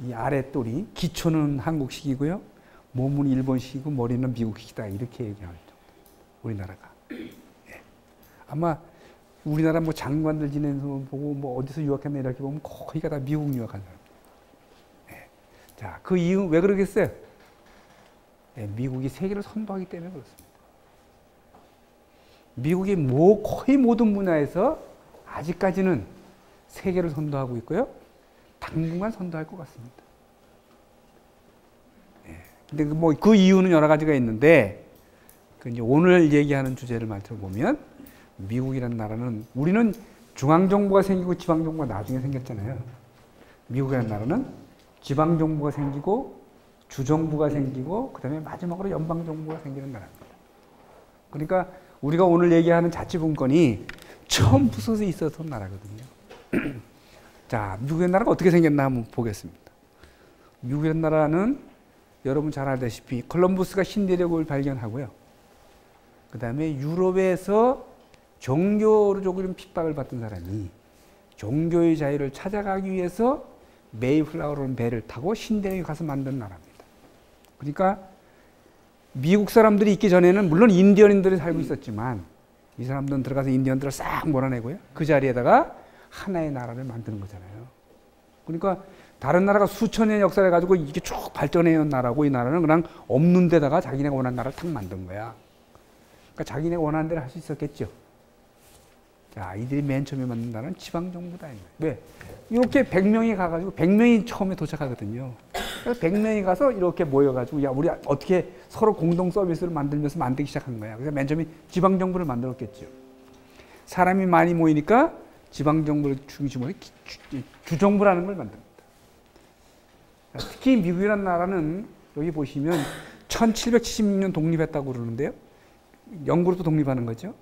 이 아래 똘이 기초는 한국식이고요. 몸은 일본식이고 머리는 미국식이다. 이렇게 얘기할 정도. 우리나라가. 예. 아마 우리나라 뭐 장관들 지내는 거 보고 뭐 어디서 유학했나 이렇게 보면 거의가 다 미국 유학한 사람. 예. 자, 그 이유 왜 그러겠어요? 미국이 세계를 선도하기 때문에 그렇습니다. 미국이 거의 모든 분야에서 아직까지는 세계를 선도하고 있고요. 당분간 선도할 것 같습니다. 근데 뭐 그 이유는 여러 가지가 있는데, 이제 오늘 얘기하는 주제를 살펴보면, 미국이라는 나라는, 우리는 중앙정부가 생기고 지방정부가 나중에 생겼잖아요. 미국이라는 나라는 지방정부가 생기고 주정부가 생기고 그 다음에 마지막으로 연방정부가 생기는 나라입니다. 그러니까 우리가 오늘 얘기하는 자치분권이 처음 부서져 있었던 나라거든요. 자, 미국의 나라가 어떻게 생겼나 한번 보겠습니다. 미국의 나라는 여러분 잘 알다시피 콜럼버스가 신대륙을 발견하고요. 그 다음에 유럽에서 종교로 조금 핍박을 받던 사람이 종교의 자유를 찾아가기 위해서 메이플라워라는 배를 타고 신대륙에 가서 만든 나라입니다. 그러니까 미국 사람들이 있기 전에는 물론 인디언인들이 살고 있었지만 이 사람들은 들어가서 인디언들을 싹 몰아내고요. 그 자리에다가 하나의 나라를 만드는 거잖아요. 그러니까 다른 나라가 수천 년 역사를 가지고 이게 쭉 발전해온 나라고 이 나라는 그냥 없는 데다가 자기네가 원하는 나라를 탁 만든 거야. 그러니까 자기네가 원하는 대로 할 수 있었겠죠. 자, 이들이 맨 처음에 만든 나라는 지방정부다. 왜? 이렇게 100명이 가가지고 100명이 처음에 도착하거든요. 그래서 100명이 가서 이렇게 모여가지고 야, 우리 어떻게 서로 공동 서비스를 만들면서 만들기 시작한 거야. 그래서 맨 처음에 지방정부를 만들었겠죠. 사람이 많이 모이니까 지방정부를 중심으로 주정부라는 걸 만듭니다. 특히 미국이라는 나라는 여기 보시면 1776년 독립했다고 그러는데요. 영국으로부터 독립하는 거죠.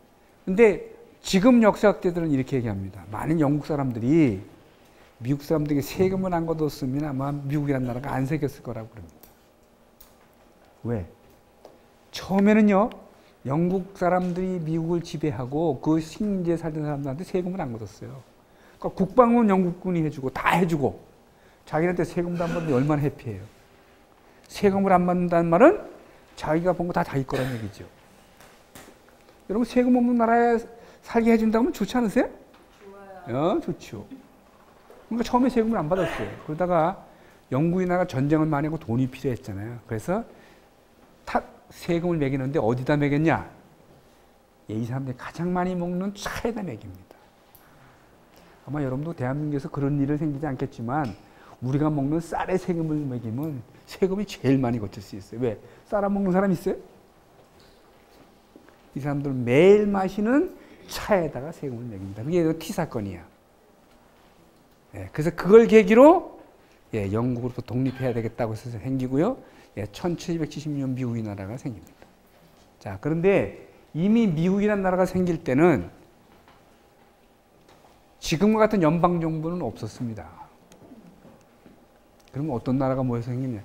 근데 지금 역사학자들은 이렇게 얘기합니다. 많은 영국 사람들이 미국 사람들에게 세금을 안 걷었으면 아마 미국이라는 나라가 안 생겼을 거라고 그럽니다. 왜? 처음에는요, 영국 사람들이 미국을 지배하고 그 식민지에 살던 사람들한테 세금을 안 걷었어요. 그러니까 국방은 영국군이 해주고 다 해주고 자기한테 세금도 안 받는데 얼마나 해피해요. 세금을 안 받는다는 말은 자기가 본 거 다 자기 거란 얘기죠. 여러분 세금 없는 나라에 살게 해준다면 좋지 않으세요? 좋아요. 좋죠. 그러니까 처음에 세금을 안 받았어요. 그러다가 영국이 나라 전쟁을 많이 하고 돈이 필요했잖아요. 그래서 세금을 매기는데 어디다 매겼냐? 이 사람들이 가장 많이 먹는 차에다 매깁니다. 아마 여러분도 대한민국에서 그런 일은 생기지 않겠지만 우리가 먹는 쌀에 세금을 매기면 세금이 제일 많이 거칠 수 있어요. 왜? 쌀 안 먹는 사람 있어요? 이 사람들은 매일 마시는 차에다가 세금을 매깁니다. 그게 티 사건이야. 그래서 그걸 계기로 영국으로부터 독립해야 되겠다고 해서 생기고요. 1776년 미국이 나라가 생깁니다. 자, 그런데 이미 미국이라는 나라가 생길 때는 지금과 같은 연방정부는 없었습니다. 그러면 어떤 나라가 모여서 생기냐?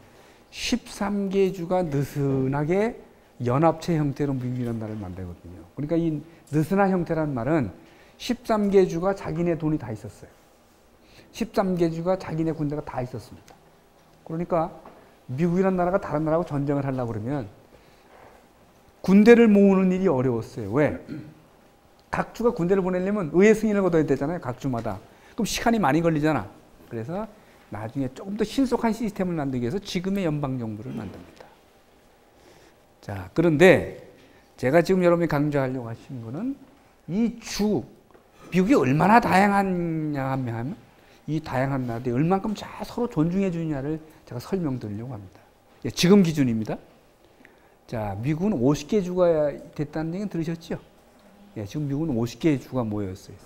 13개 주가 느슨하게 연합체 형태로 미국이라는 나라를 만들거든요. 그러니까 이 느슨한 형태라는 말은 13개 주가 자기네 돈이 다 있었어요. 13개 주가 자기네 군대가 다 있었습니다. 그러니까 미국이라는 나라가 다른 나라하고 전쟁을 하려고 그러면 군대를 모으는 일이 어려웠어요. 왜? 각 주가 군대를 보내려면 의회 승인을 거둬야 되잖아요. 각 주마다. 그럼 시간이 많이 걸리잖아. 그래서 나중에 조금 더 신속한 시스템을 만들기 위해서 지금의 연방정부를 만듭니다. 자, 그런데 제가 지금 여러분이 강조하려고 하신 거는 이 미국이 얼마나 다양하냐 하면 이 다양한 나라들이 얼만큼 서로 존중해 주느냐를 제가 설명드리려고 합니다. 지금 기준입니다. 자, 미국은 50개 주가 됐다는 얘기는 들으셨죠? 지금 미국은 50개의 주가 모여 있어요.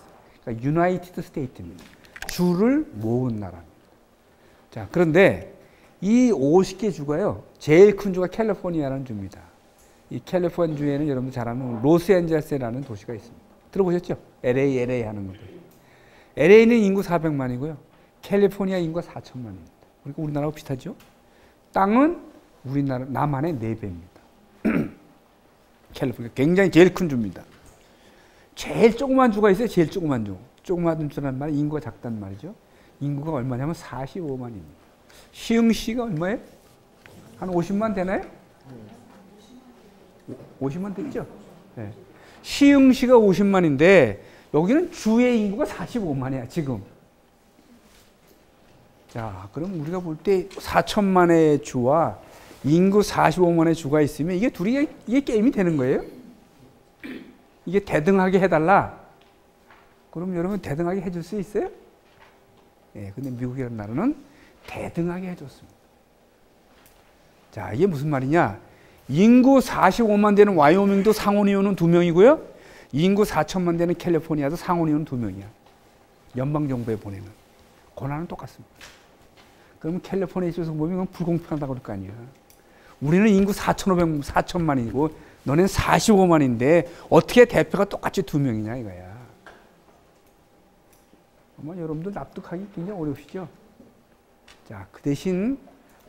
그러니까 유나이티드 스테이트입니다. 주를 모은 나라입니다. 자, 그런데 이 50개 주가요, 제일 큰 주가 캘리포니아라는 주입니다. 이 캘리포니아 주에는 여러분들 잘 아는 로스앤젤레스라는 도시가 있습니다. 들어보셨죠? LA 하는 거죠. LA는 인구 400만이고요. 캘리포니아 인구가 4천만입니다. 그러니까 우리나라하고 비슷하죠? 땅은 우리나라, 남한의 4배입니다. 캘리포니아 굉장히 제일 큰 주입니다. 제일 조그만 주가 있어요. 제일 조그만 주. 조그만 주라는 말은 인구가 작다는 말이죠. 인구가 얼마냐면 45만입니다. 시흥시가 얼마예요? 한 50만 되나요? 50만 됐죠? 네. 시흥시가 50만인데 여기는 주의 인구가 45만이야 지금. 자, 그럼 우리가 볼 때 4천만의 주와 인구 45만의 주가 있으면 이게 둘이 이게 게임이 되는 거예요? 이게 대등하게 해달라. 그럼 여러분 대등하게 해줄 수 있어요? 예, 근데 미국이라는 나라는 대등하게 해줬습니다. 자, 이게 무슨 말이냐? 인구 45만 되는 와이오밍도 상원의원은 2명이고요. 인구 4천만 되는 캘리포니아도 상원의원은 2명이야. 연방정부에 보내는. 권한은 똑같습니다. 그러면 캘리포니아 입장에서 보면 불공평하다고 그럴 거 아니야. 우리는 인구 4천만이고 너네는 45만인데 어떻게 대표가 똑같이 2명이냐 이거야. 아마 여러분들 납득하기 굉장히 어려우시죠? 자, 그 대신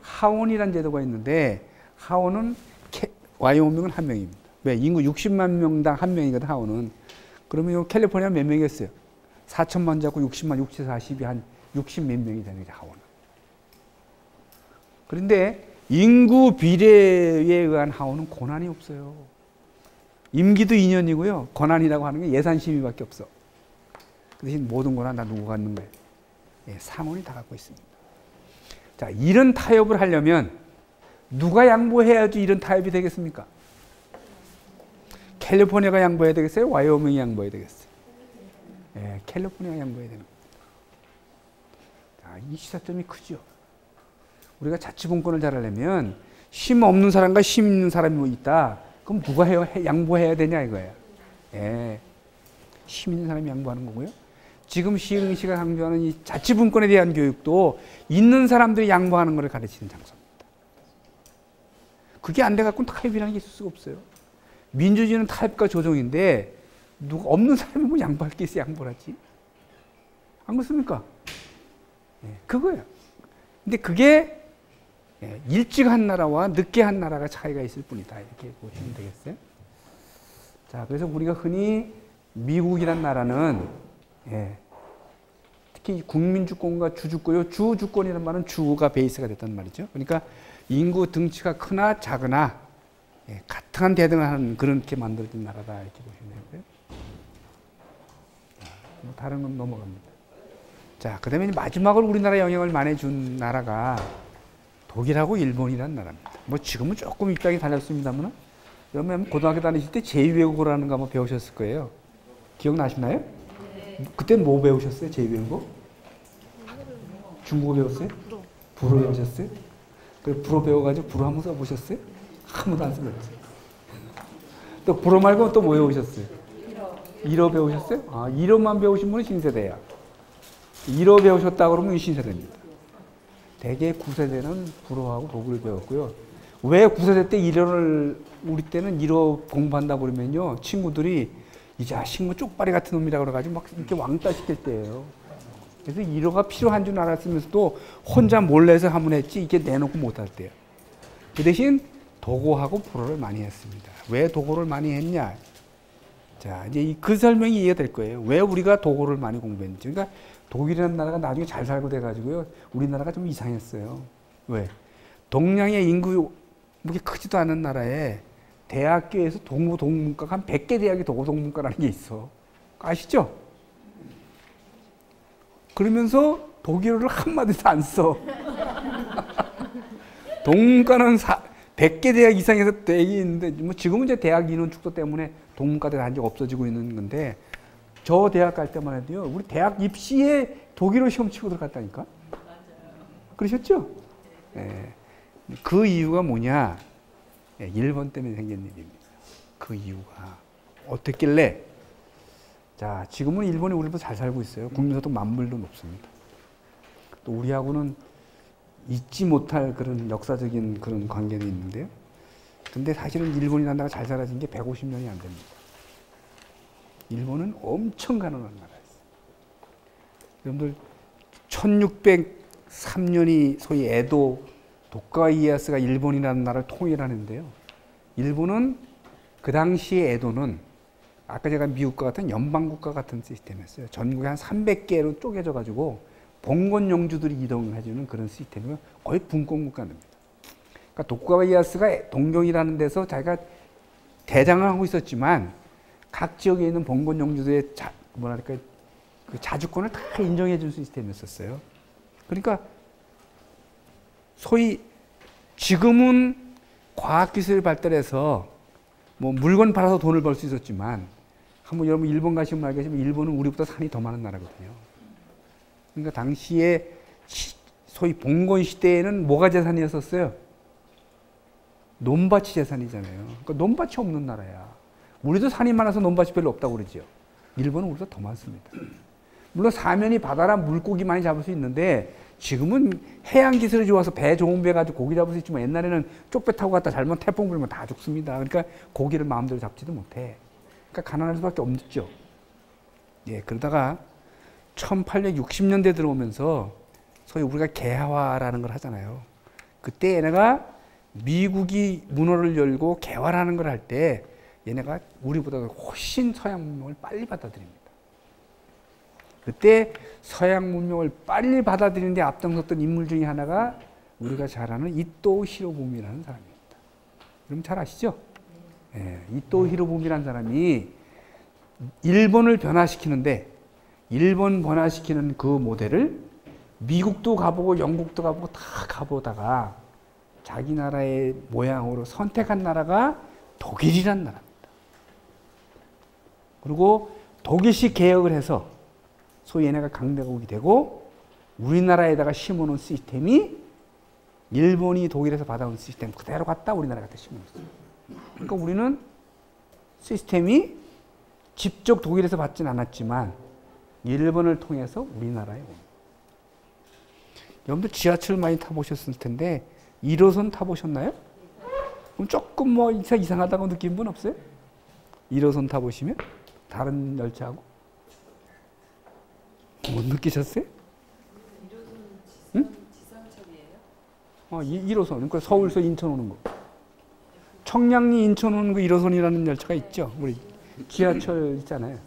하원이라는 제도가 있는데 하원은 와이오밍은 1명입니다. 왜? 인구 60만 명당 1명이거든 하원은. 그러면 캘리포니아 몇 명이었어요? 4천만 잡고 60만 60, 40이 한 60 몇 명이 되는 거죠 하원은. 그런데 인구 비례에 의한 하원은 권한이 없어요. 임기도 2년이고요. 권한이라고 하는 게 예산 심의밖에 없어. 그 대신 모든 권한 다 누구가 갖는 거예요? 예, 상원이 다 갖고 있습니다. 자, 이런 타협을 하려면 누가 양보해야지 이런 타협이 되겠습니까? 캘리포니아가 양보해야 되겠어요? 와이오밍이 양보해야 되겠어요? 예, 캘리포니아가 양보해야 되는 겁니다. 자, 이 시사점이 크죠. 우리가 자치분권을 잘하려면 심 없는 사람과 심 있는 사람이 뭐 있다. 그럼 누가 양보해야 되냐 이거예요. 예, 심 있는 사람이 양보하는 거고요. 지금 시흥시가 강조하는 이 자치분권에 대한 교육도 있는 사람들이 양보하는 것을 가르치는 장소입니다. 그게 안 돼갖고는 타협이라는 게 있을 수가 없어요. 민주주의는 타협과 조정인데 누가 없는 사람이 뭐 양보할 게 있어 양보를 하지? 안 그렇습니까? 예, 그거예요. 근데 그게 일찍 한 나라와 늦게 한 나라가 차이가 있을 뿐이다. 이렇게 보시면 되겠어요. 자, 그래서 우리가 흔히 미국이란 나라는 특히 국민주권과 주주권이요. 주주권이라는 말은 주가 베이스가 됐단 말이죠. 그러니까 인구 등치가 크나 작으나 같은 대등한 그렇게 만들어진 나라다. 이렇게 보시면 되고요. 뭐 다른 건 넘어갑니다. 자, 그 다음에 마지막으로 우리나라에 영향을 많이 준 나라가 독일하고 일본이라는 나라입니다. 뭐 지금은 조금 입장이 달랐습니다만, 여러분 고등학교 다니실 때 제2외국어라는 거 한번 배우셨을 거예요. 기억나시나요? 네. 그때 뭐 배우셨어요? 제2외국어? 중국어 배웠어요? 불어 배우셨어요? 그 불어 배워가지고 불어 한번 써보셨어요? 아무도 안 써봤어요. 또 불어 말고 또 뭐 배우셨어요? 일어 배우셨어요? 아, 일어만 배우신 분은 신세대야. 일어 배우셨다 그러면 신세대입니다. 대개 9세대는 불어하고 독일을 배웠고요. 왜 9세대 때 일어를 우리 때는 일어 공부한다고 그러면요. 친구들이 이 자식 뭐 쪽발이 같은 놈이라 그래가지고 막 이렇게 왕따 시킬 때예요. 그래서 일어가 필요한 줄 알았으면서도 혼자 몰래서 하면 했지 이게 내놓고 못할 때요. 그 대신 독어하고 불어를 많이 했습니다. 왜 독어를 많이 했냐? 자, 이제 그 설명이 이해가 될 거예요. 왜 우리가 독어를 많이 공부했는지. 그러니까 독일이라는 나라가 나중에 잘 살고 돼가지고요. 우리나라가 좀 이상했어요. 왜? 동양의 인구 그렇게 크지도 않은 나라에 대학교에서 동문과가 한 100개 대학이 동문과라는 게 있어. 아시죠? 그러면서 독일어를 한마디도 안 써. 동문과는 100개 대학 이상에서 대학이 있는데 뭐 지금은 이제 대학 인원 축소 때문에 동문과들 단지 없어지고 있는 건데 저 대학 갈 때만 해도요. 우리 대학 입시에 독일어 시험 치고 들어갔다니까. 맞아요. 그러셨죠? 네. 그 이유가 뭐냐? 일본 때문에 생긴 일입니다. 그 이유가 어떻길래? 자, 지금은 일본이 우리보다 잘 살고 있어요. 국민소득 만불도 높습니다. 또 우리하고는 잊지 못할 그런 역사적인 그런 관계도 있는데요. 근데 사실은 일본이라는 나라가 잘 살아진 게 150년이 안 됩니다. 일본은 엄청 가난한 나라였어요. 여러분들 1603년이 소위 에도 도쿠가와 이에야스가 일본이라는 나라를 통일하는데요. 일본은 그 당시에 에도는 아까 제가 미국과 같은 연방국가 같은 시스템이었어요. 전국에 한 300개로 쪼개져 가지고 봉건 영주들이 이동을 해주는 그런 시스템이고 거의 분권국가입니다. 그러니까 도쿠가와 이에야스가 동경이라는 데서 자기가 대장을 하고 있었지만 각 지역에 있는 봉건 영주들의 그 자주권을 다 인정해 준 시스템이었어요. 그러니까 소위 지금은 과학기술이 발달해서 뭐 물건 팔아서 돈을 벌 수 있었지만 한번 여러분 일본 가시면 알겠지만 일본은 우리보다 산이 더 많은 나라거든요. 그러니까 당시에 소위 봉건 시대에는 뭐가 재산이었었어요? 논밭이 재산이잖아요. 그러니까 논밭이 없는 나라야. 우리도 산이 많아서 논밭이 별로 없다고 그러죠. 일본은 우리보다 더 많습니다. 물론 사면이 바다라 물고기 많이 잡을 수 있는데 지금은 해양 기술이 좋아서 배 좋은 배 가지고 고기 잡을 수 있지만 옛날에는 쪽배 타고 갔다 잘못 태풍 불면 다 죽습니다. 그러니까 고기를 마음대로 잡지도 못해. 그러니까 가난할 수밖에 없죠. 예, 그러다가 1860년대 들어오면서 소위 우리가 개화라는 걸 하잖아요. 그때 얘네가 미국이 문호를 열고 개화라는 걸 할 때 얘네가 우리보다 훨씬 서양 문명을 빨리 받아들입니다. 그때 서양 문명을 빨리 받아들이는 데 앞장섰던 인물 중에 하나가 우리가 잘 아는 이토 히로부미라는 사람입니다. 여러분 잘 아시죠? 예, 이토 히로부미라는 사람이 일본을 변화시키는데 일본 변화시키는 그 모델을 미국도 가보고 영국도 가보고 다 가보다가 자기 나라의 모양으로 선택한 나라가 독일이란 나라입니다. 그리고 독일식 개혁을 해서 소위 얘네가 강대국이 되고 우리나라에다가 심어놓은 시스템이 일본이 독일에서 받아온 시스템 그대로 갖다 우리나라 갖다 심어놨어요. 그러니까 우리는 시스템이 직접 독일에서 받진 않았지만 일본을 통해서 우리나라에 옵니다. 여러분들 지하철 많이 타보셨을 텐데 1호선 타보셨나요? 그럼 조금 뭐 이상하다고 느낀 분 없어요? 1호선 타보시면 다른 열차하고 못 느끼셨어요? 1호선 응? 지상철이에요? 1호선 그러니까 서울에서 인천 오는 거. 청량리 인천 오는 거 1호선이라는 열차가 있죠. 우리 지하철 있잖아요.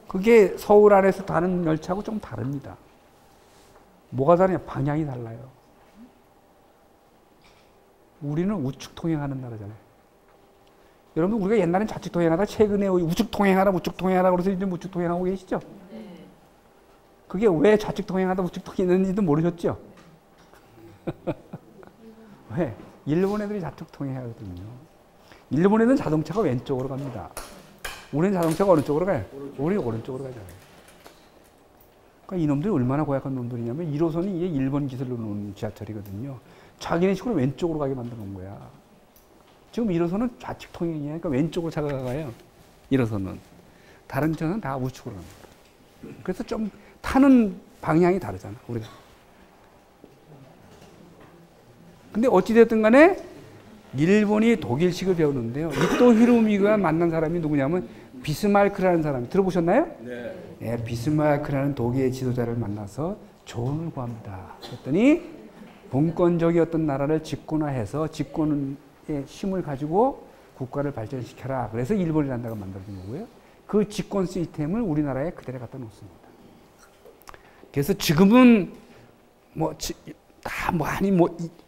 그게 서울 안에서 다른 열차하고 좀 다릅니다. 뭐가 다르냐? 방향이 달라요. 우리는 우측 통행하는 나라잖아요. 여러분 우리가 옛날엔 좌측 통행하다 최근에 우측 통행하라 우측 통행하라 그래서 이제 우측 통행하고 계시죠? 네. 그게 왜 좌측 통행하다 우측 통행했는지도 모르셨죠? 왜? 일본 애들이 좌측 통행하거든요. 일본 애들은 자동차가 왼쪽으로 갑니다. 우리는 자동차가 어느 쪽으로 가요? 우리 오른쪽으로 가잖아요. 그러니까 이놈들이 얼마나 고약한 놈들이냐면 1호선이 이게 일본 기술로 놓은 지하철이거든요. 자기네 식으로 왼쪽으로 가게 만들어 놓은 거야. 지금 1호선은 좌측 통행이야. 그러니까 왼쪽으로 차가 가요. 1호선은. 다른 차는 다 우측으로 갑니다. 그래서 좀 타는 방향이 다르잖아, 우리가. 근데 어찌됐든 간에 일본이 독일식을 배우는데요. 이토 히로부미가 만난 사람이 누구냐면 비스마르크라는 사람 들어보셨나요? 네. 예, 비스마르크라는 독일의 지도자를 만나서 조언을 구합니다. 그랬더니 봉건적이 어떤 나라를 집권화해서 집권의 힘을 가지고 국가를 발전시켜라. 그래서 일본이라는 나라가 만들어진 거고요. 그 집권 시스템을 우리나라에 그대로 갖다 놓습니다. 그래서 지금은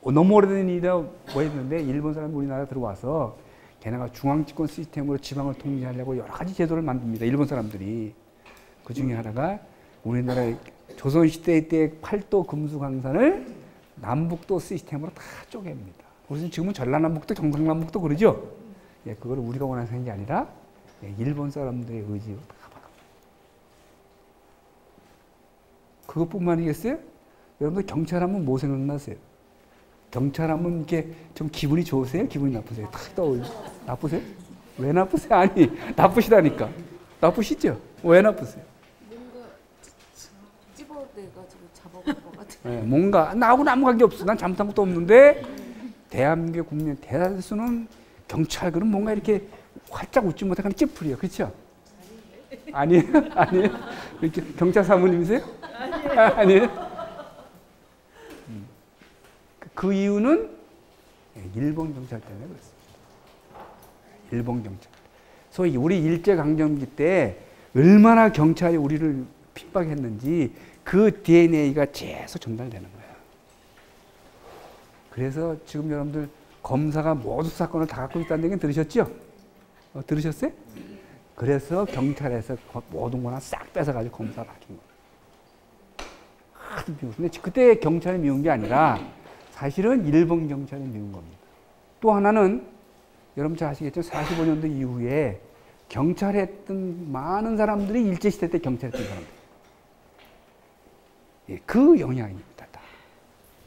너무 오래된 일이라 했는데 일본 사람이 우리나라 들어와서 걔네가 중앙집권 시스템으로 지방을 통제하려고 여러 가지 제도를 만듭니다. 일본 사람들이. 그 중에 하나가 우리나라의 조선시대 때 팔도 금수강산을 남북도 시스템으로 다 쪼갭니다. 그래서 지금은 전라남북도 경상남북도 그러죠? 예, 그걸 우리가 원하는 게 아니라 일본 사람들의 의지로 다 받아. 그것뿐만 아니겠어요? 여러분들 경찰하면 뭐 생각나세요? 경찰하면 이렇게 좀 기분이 좋으세요? 기분이 나쁘세요? 탁 떠올려. 나쁘세요? 왜 나쁘세요? 아니, 나쁘시다니까. 나쁘시죠? 왜 나쁘세요? 뭔가 찝어대가지고 잡아볼 것 같아요. 네, 뭔가 나하고는 아무 관계 없어. 난 잘못한 것도 없는데 대한민국 국민 대다수는 경찰 그럼 뭔가 이렇게 활짝 웃지 못하는 찌푸리요. 그렇죠? 아니에요? 아니에요? 이렇게 경찰 사모님이세요? 아니에요? 그 이유는 일본 경찰 때문에 그렇습니다. 일본 경찰. 소위 우리 일제강점기 때 얼마나 경찰이 우리를 핍박했는지 그 DNA가 계속 전달되는 거예요. 그래서 지금 여러분들 검사가 모두 사건을 다 갖고 있다는 얘기는 들으셨죠? 들으셨어요? 그래서 경찰에서 모든 거나 싹 뺏어가지고 검사 바뀐 거예요. 하도 미웠어. 근데 그때 경찰이 미운 게 아니라 사실은 일본 경찰이 미운 겁니다. 또 하나는 여러분 잘 아시겠죠? 45년도 이후에 경찰 했던 많은 사람들이 일제시대 때 경찰했던 사람들. 예, 그 영향입니다. 다.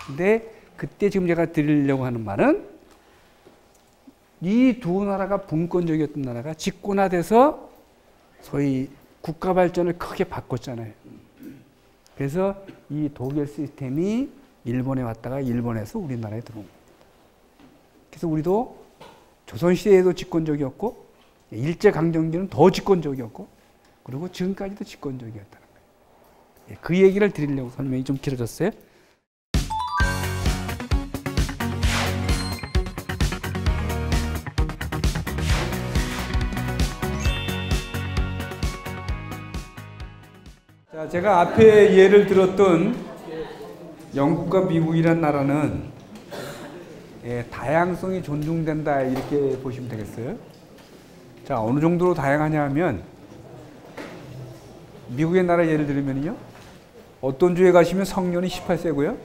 근데 그때 지금 제가 드리려고 하는 말은 이 두 나라가 분권적이었던 나라가 집권화돼서 소위 국가 발전을 크게 바꿨잖아요. 그래서 이 독일 시스템이 일본에 왔다가 일본에서 우리나라에 들어온 겁니다. 그래서 우리도 조선시대에도 집권적이었고 일제강점기는 더 집권적이었고 그리고 지금까지도 집권적이었다는 거예요. 그 얘기를 드리려고 설명이 좀 길어졌어요. 자, 제가 앞에 예를 들었던 영국과 미국이란 나라는 다양성이 존중된다 이렇게 보시면 되겠어요. 자, 어느 정도로 다양하냐 하면 미국의 나라 예를 들면요. 어떤 주에 가시면 성년이 18세고요.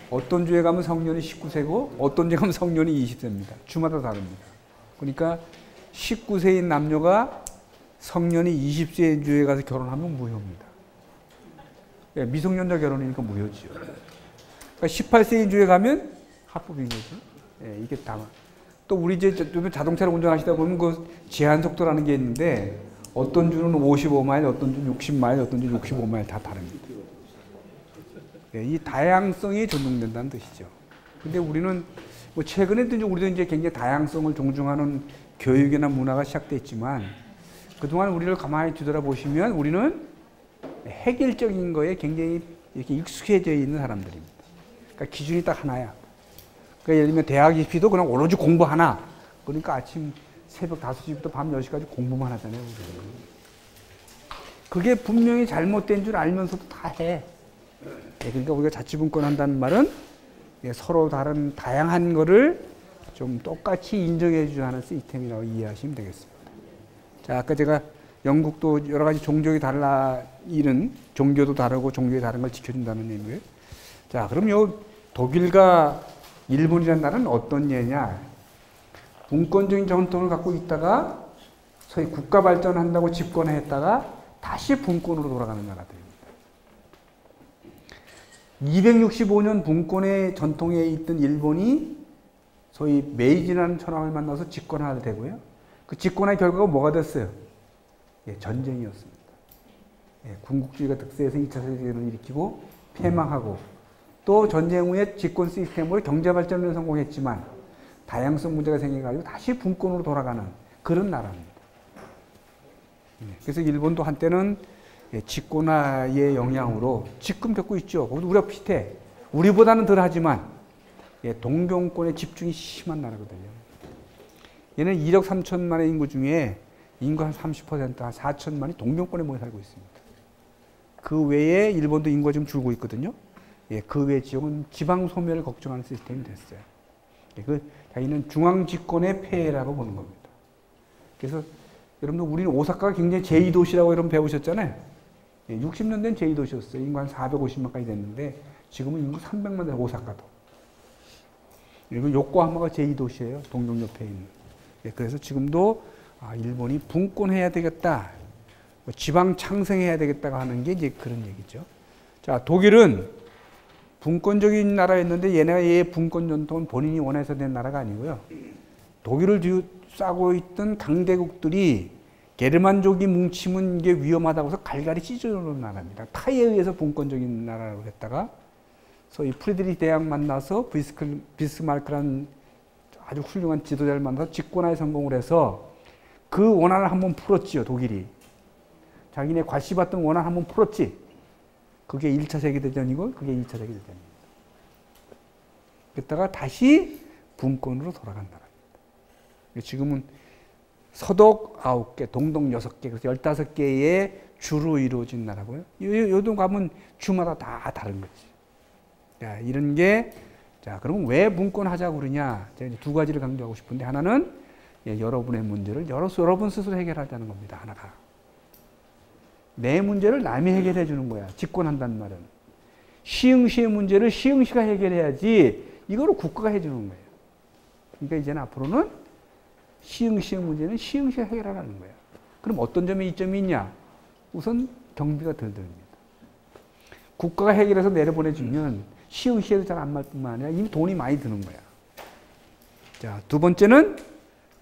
어떤 주에 가면 성년이 19세고 어떤 주에 가면 성년이 20세입니다. 주마다 다릅니다. 그러니까 19세인 남녀가 성년이 20세인 주에 가서 결혼하면 무효입니다. 예, 미성년자 결혼이니까 무효지요. 그러니까 18세인 주에 가면 합법인 거죠. 예, 이게 다. 또 우리 이제 자동차를 운전하시다 보면 그 제한 속도라는 게 있는데 어떤 주는 55마일, 어떤 주는 60마일, 어떤 주는 65마일 다 다릅니다. 예, 이 다양성이 존중된다는 뜻이죠. 근데 우리는 뭐 최근에도 이제 우리도 이제 굉장히 다양성을 존중하는 교육이나 문화가 시작됐지만 그동안 우리를 가만히 뒤돌아보시면 우리는 획일적인 거에 굉장히 이렇게 익숙해져 있는 사람들입니다. 그러니까 기준이 딱 하나야. 그러니까 예를 들면 대학 입시도 그냥 오로지 공부 하나. 그러니까 아침 새벽 5시부터 밤 10시까지 공부만 하잖아요. 그게 분명히 잘못된 줄 알면서도 다 해. 그러니까 우리가 자치분권 한다는 말은 서로 다른 다양한 거를 좀 똑같이 인정해 주자 하는 시스템이라고 이해하시면 되겠습니다. 자, 아까 제가 영국도 여러 가지 종족이 달라 이런 종교도 다르고 종교에 다른 걸 지켜준다는 의미예요. 자, 그럼 요 독일과 일본이라는 나라는 어떤 예냐? 분권적인 전통을 갖고 있다가 소위 국가 발전한다고 집권했다가 다시 분권으로 돌아가는 나라들입니다. 265년 분권의 전통에 있던 일본이 소위 메이지라는 천황을 만나서 집권하게 되고요. 그 집권의 결과가 뭐가 됐어요? 예, 전쟁이었습니다. 예, 군국주의가 득세해서 2차 세계대전을 일으키고 패망하고 또 전쟁 후에 집권 시스템으로 경제 발전을 성공했지만 다양성 문제가 생겨가지고 다시 분권으로 돌아가는 그런 나라입니다. 예, 그래서 일본도 한때는 집권화의 영향으로 지금 겪고 있죠. 우리가 비슷해. 우리보다는 덜 하지만 동경권에 집중이 심한 나라거든요. 얘는 1억 3천만의 인구 중에 인구 한 30%, 한 4천만이 동경권에 모여 살고 있습니다. 그 외에 일본도 인구가 좀 줄고 있거든요. 예, 그 외 지역은 지방 소멸을 걱정하는 시스템이 됐어요. 예, 그 자기는 중앙 집권의 폐해라고 보는 겁니다. 그래서 여러분들 우리는 오사카가 굉장히 제2도시라고 여러분 배우셨잖아요. 예, 60년 된 제2도시였어요. 인구 한 450만까지 됐는데 지금은 인구 300만 된 오사카도. 그리고 요코하마가 제2도시예요. 동경 옆에 있는. 예, 그래서 지금도 일본이 분권해야 되겠다, 지방 창생해야 되겠다고 하는 게 이제 그런 얘기죠. 자, 독일은 분권적인 나라였는데 얘네가 얘 분권 전통은 본인이 원해서 된 나라가 아니고요. 독일을 싸고 있던 강대국들이 게르만족이 뭉치면 이게 위험하다고 해서 갈갈이 찢어놓은 나라입니다. 타에 의해서 분권적인 나라라고 했다가 소위 프리드리히 대왕 만나서 비스마르크라는 아주 훌륭한 지도자를 만나서 집권화에 성공을 해서 그 원한을 한번 풀었지요, 독일이. 자기네 괄씨받던 원한 한번 풀었지. 그게 1차 세계대전이고 그게 2차 세계대전입니다. 그랬다가 다시 분권으로 돌아간 나라입니다. 지금은 서독 9개, 동독 6개, 그래서 15개의 주로 이루어진 나라고요. 요도 가면 주마다 다 다른 거지. 자, 이런 게, 자, 그럼 왜 분권하자고 그러냐? 제가 두 가지를 강조하고 싶은데, 하나는 여러분의 문제를 여러분 스스로 해결하자는 겁니다. 하나가. 내 문제를 남이 해결해 주는 거야. 집권한다는 말은. 시흥시의 문제를 시흥시가 해결해야지 이거를 국가가 해주는 거예요. 그러니까 이제는 앞으로는 시흥시의 문제는 시흥시가 해결하라는 거예요. 그럼 어떤 점에 이점이 있냐? 우선 경비가 덜 듭니다. 국가가 해결해서 내려보내주면 시흥시에도 잘 안 말 뿐만 아니라 이미 돈이 많이 드는 거야. 자, 두 번째는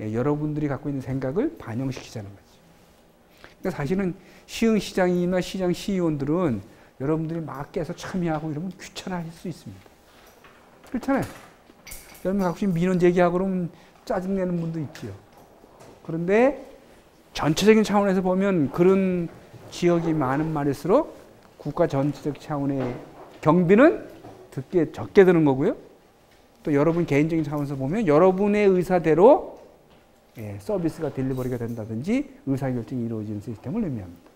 여러분들이 갖고 있는 생각을 반영시키자는 거지. 그러니까 사실은 시흥시장이나 시장 시의원들은 여러분들이 막 깨서 참여하고 이러면 귀찮아할 수 있습니다. 그렇잖아요. 여러분 가끔씩 민원 제기하고 그러면 짜증내는 분도 있지요. 그런데 전체적인 차원에서 보면 그런 지역이 많은 말일수록 국가 전체적 차원의 경비는 적게 드는 거고요. 또 여러분 개인적인 차원에서 보면 여러분의 의사대로 서비스가 딜리버리가 된다든지 의사결정이 이루어지는 시스템을 의미합니다.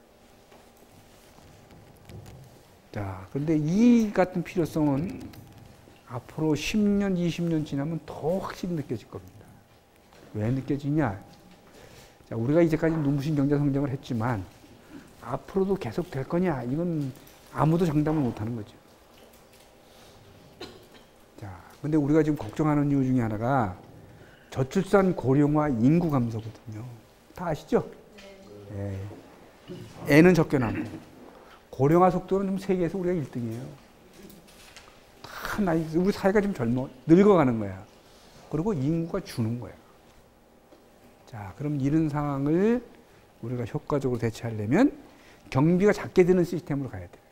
자, 그런데 이 같은 필요성은 앞으로 10년, 20년 지나면 더 확실히 느껴질 겁니다. 왜 느껴지냐? 자, 우리가 이제까지 눈부신 경제 성장을 했지만 앞으로도 계속 될 거냐? 이건 아무도 장담을 못 하는 거죠. 자, 근데 우리가 지금 걱정하는 이유 중에 하나가 저출산 고령화 인구 감소거든요. 다 아시죠? 네. 애는 적게 낳고 고령화 속도는 좀 세계에서 우리가 1등이에요. 다 나이, 우리 사회가 좀 늙어가는 거야. 그리고 인구가 주는 거야. 자, 그럼 이런 상황을 우리가 효과적으로 대처하려면 경비가 작게 드는 시스템으로 가야 돼요.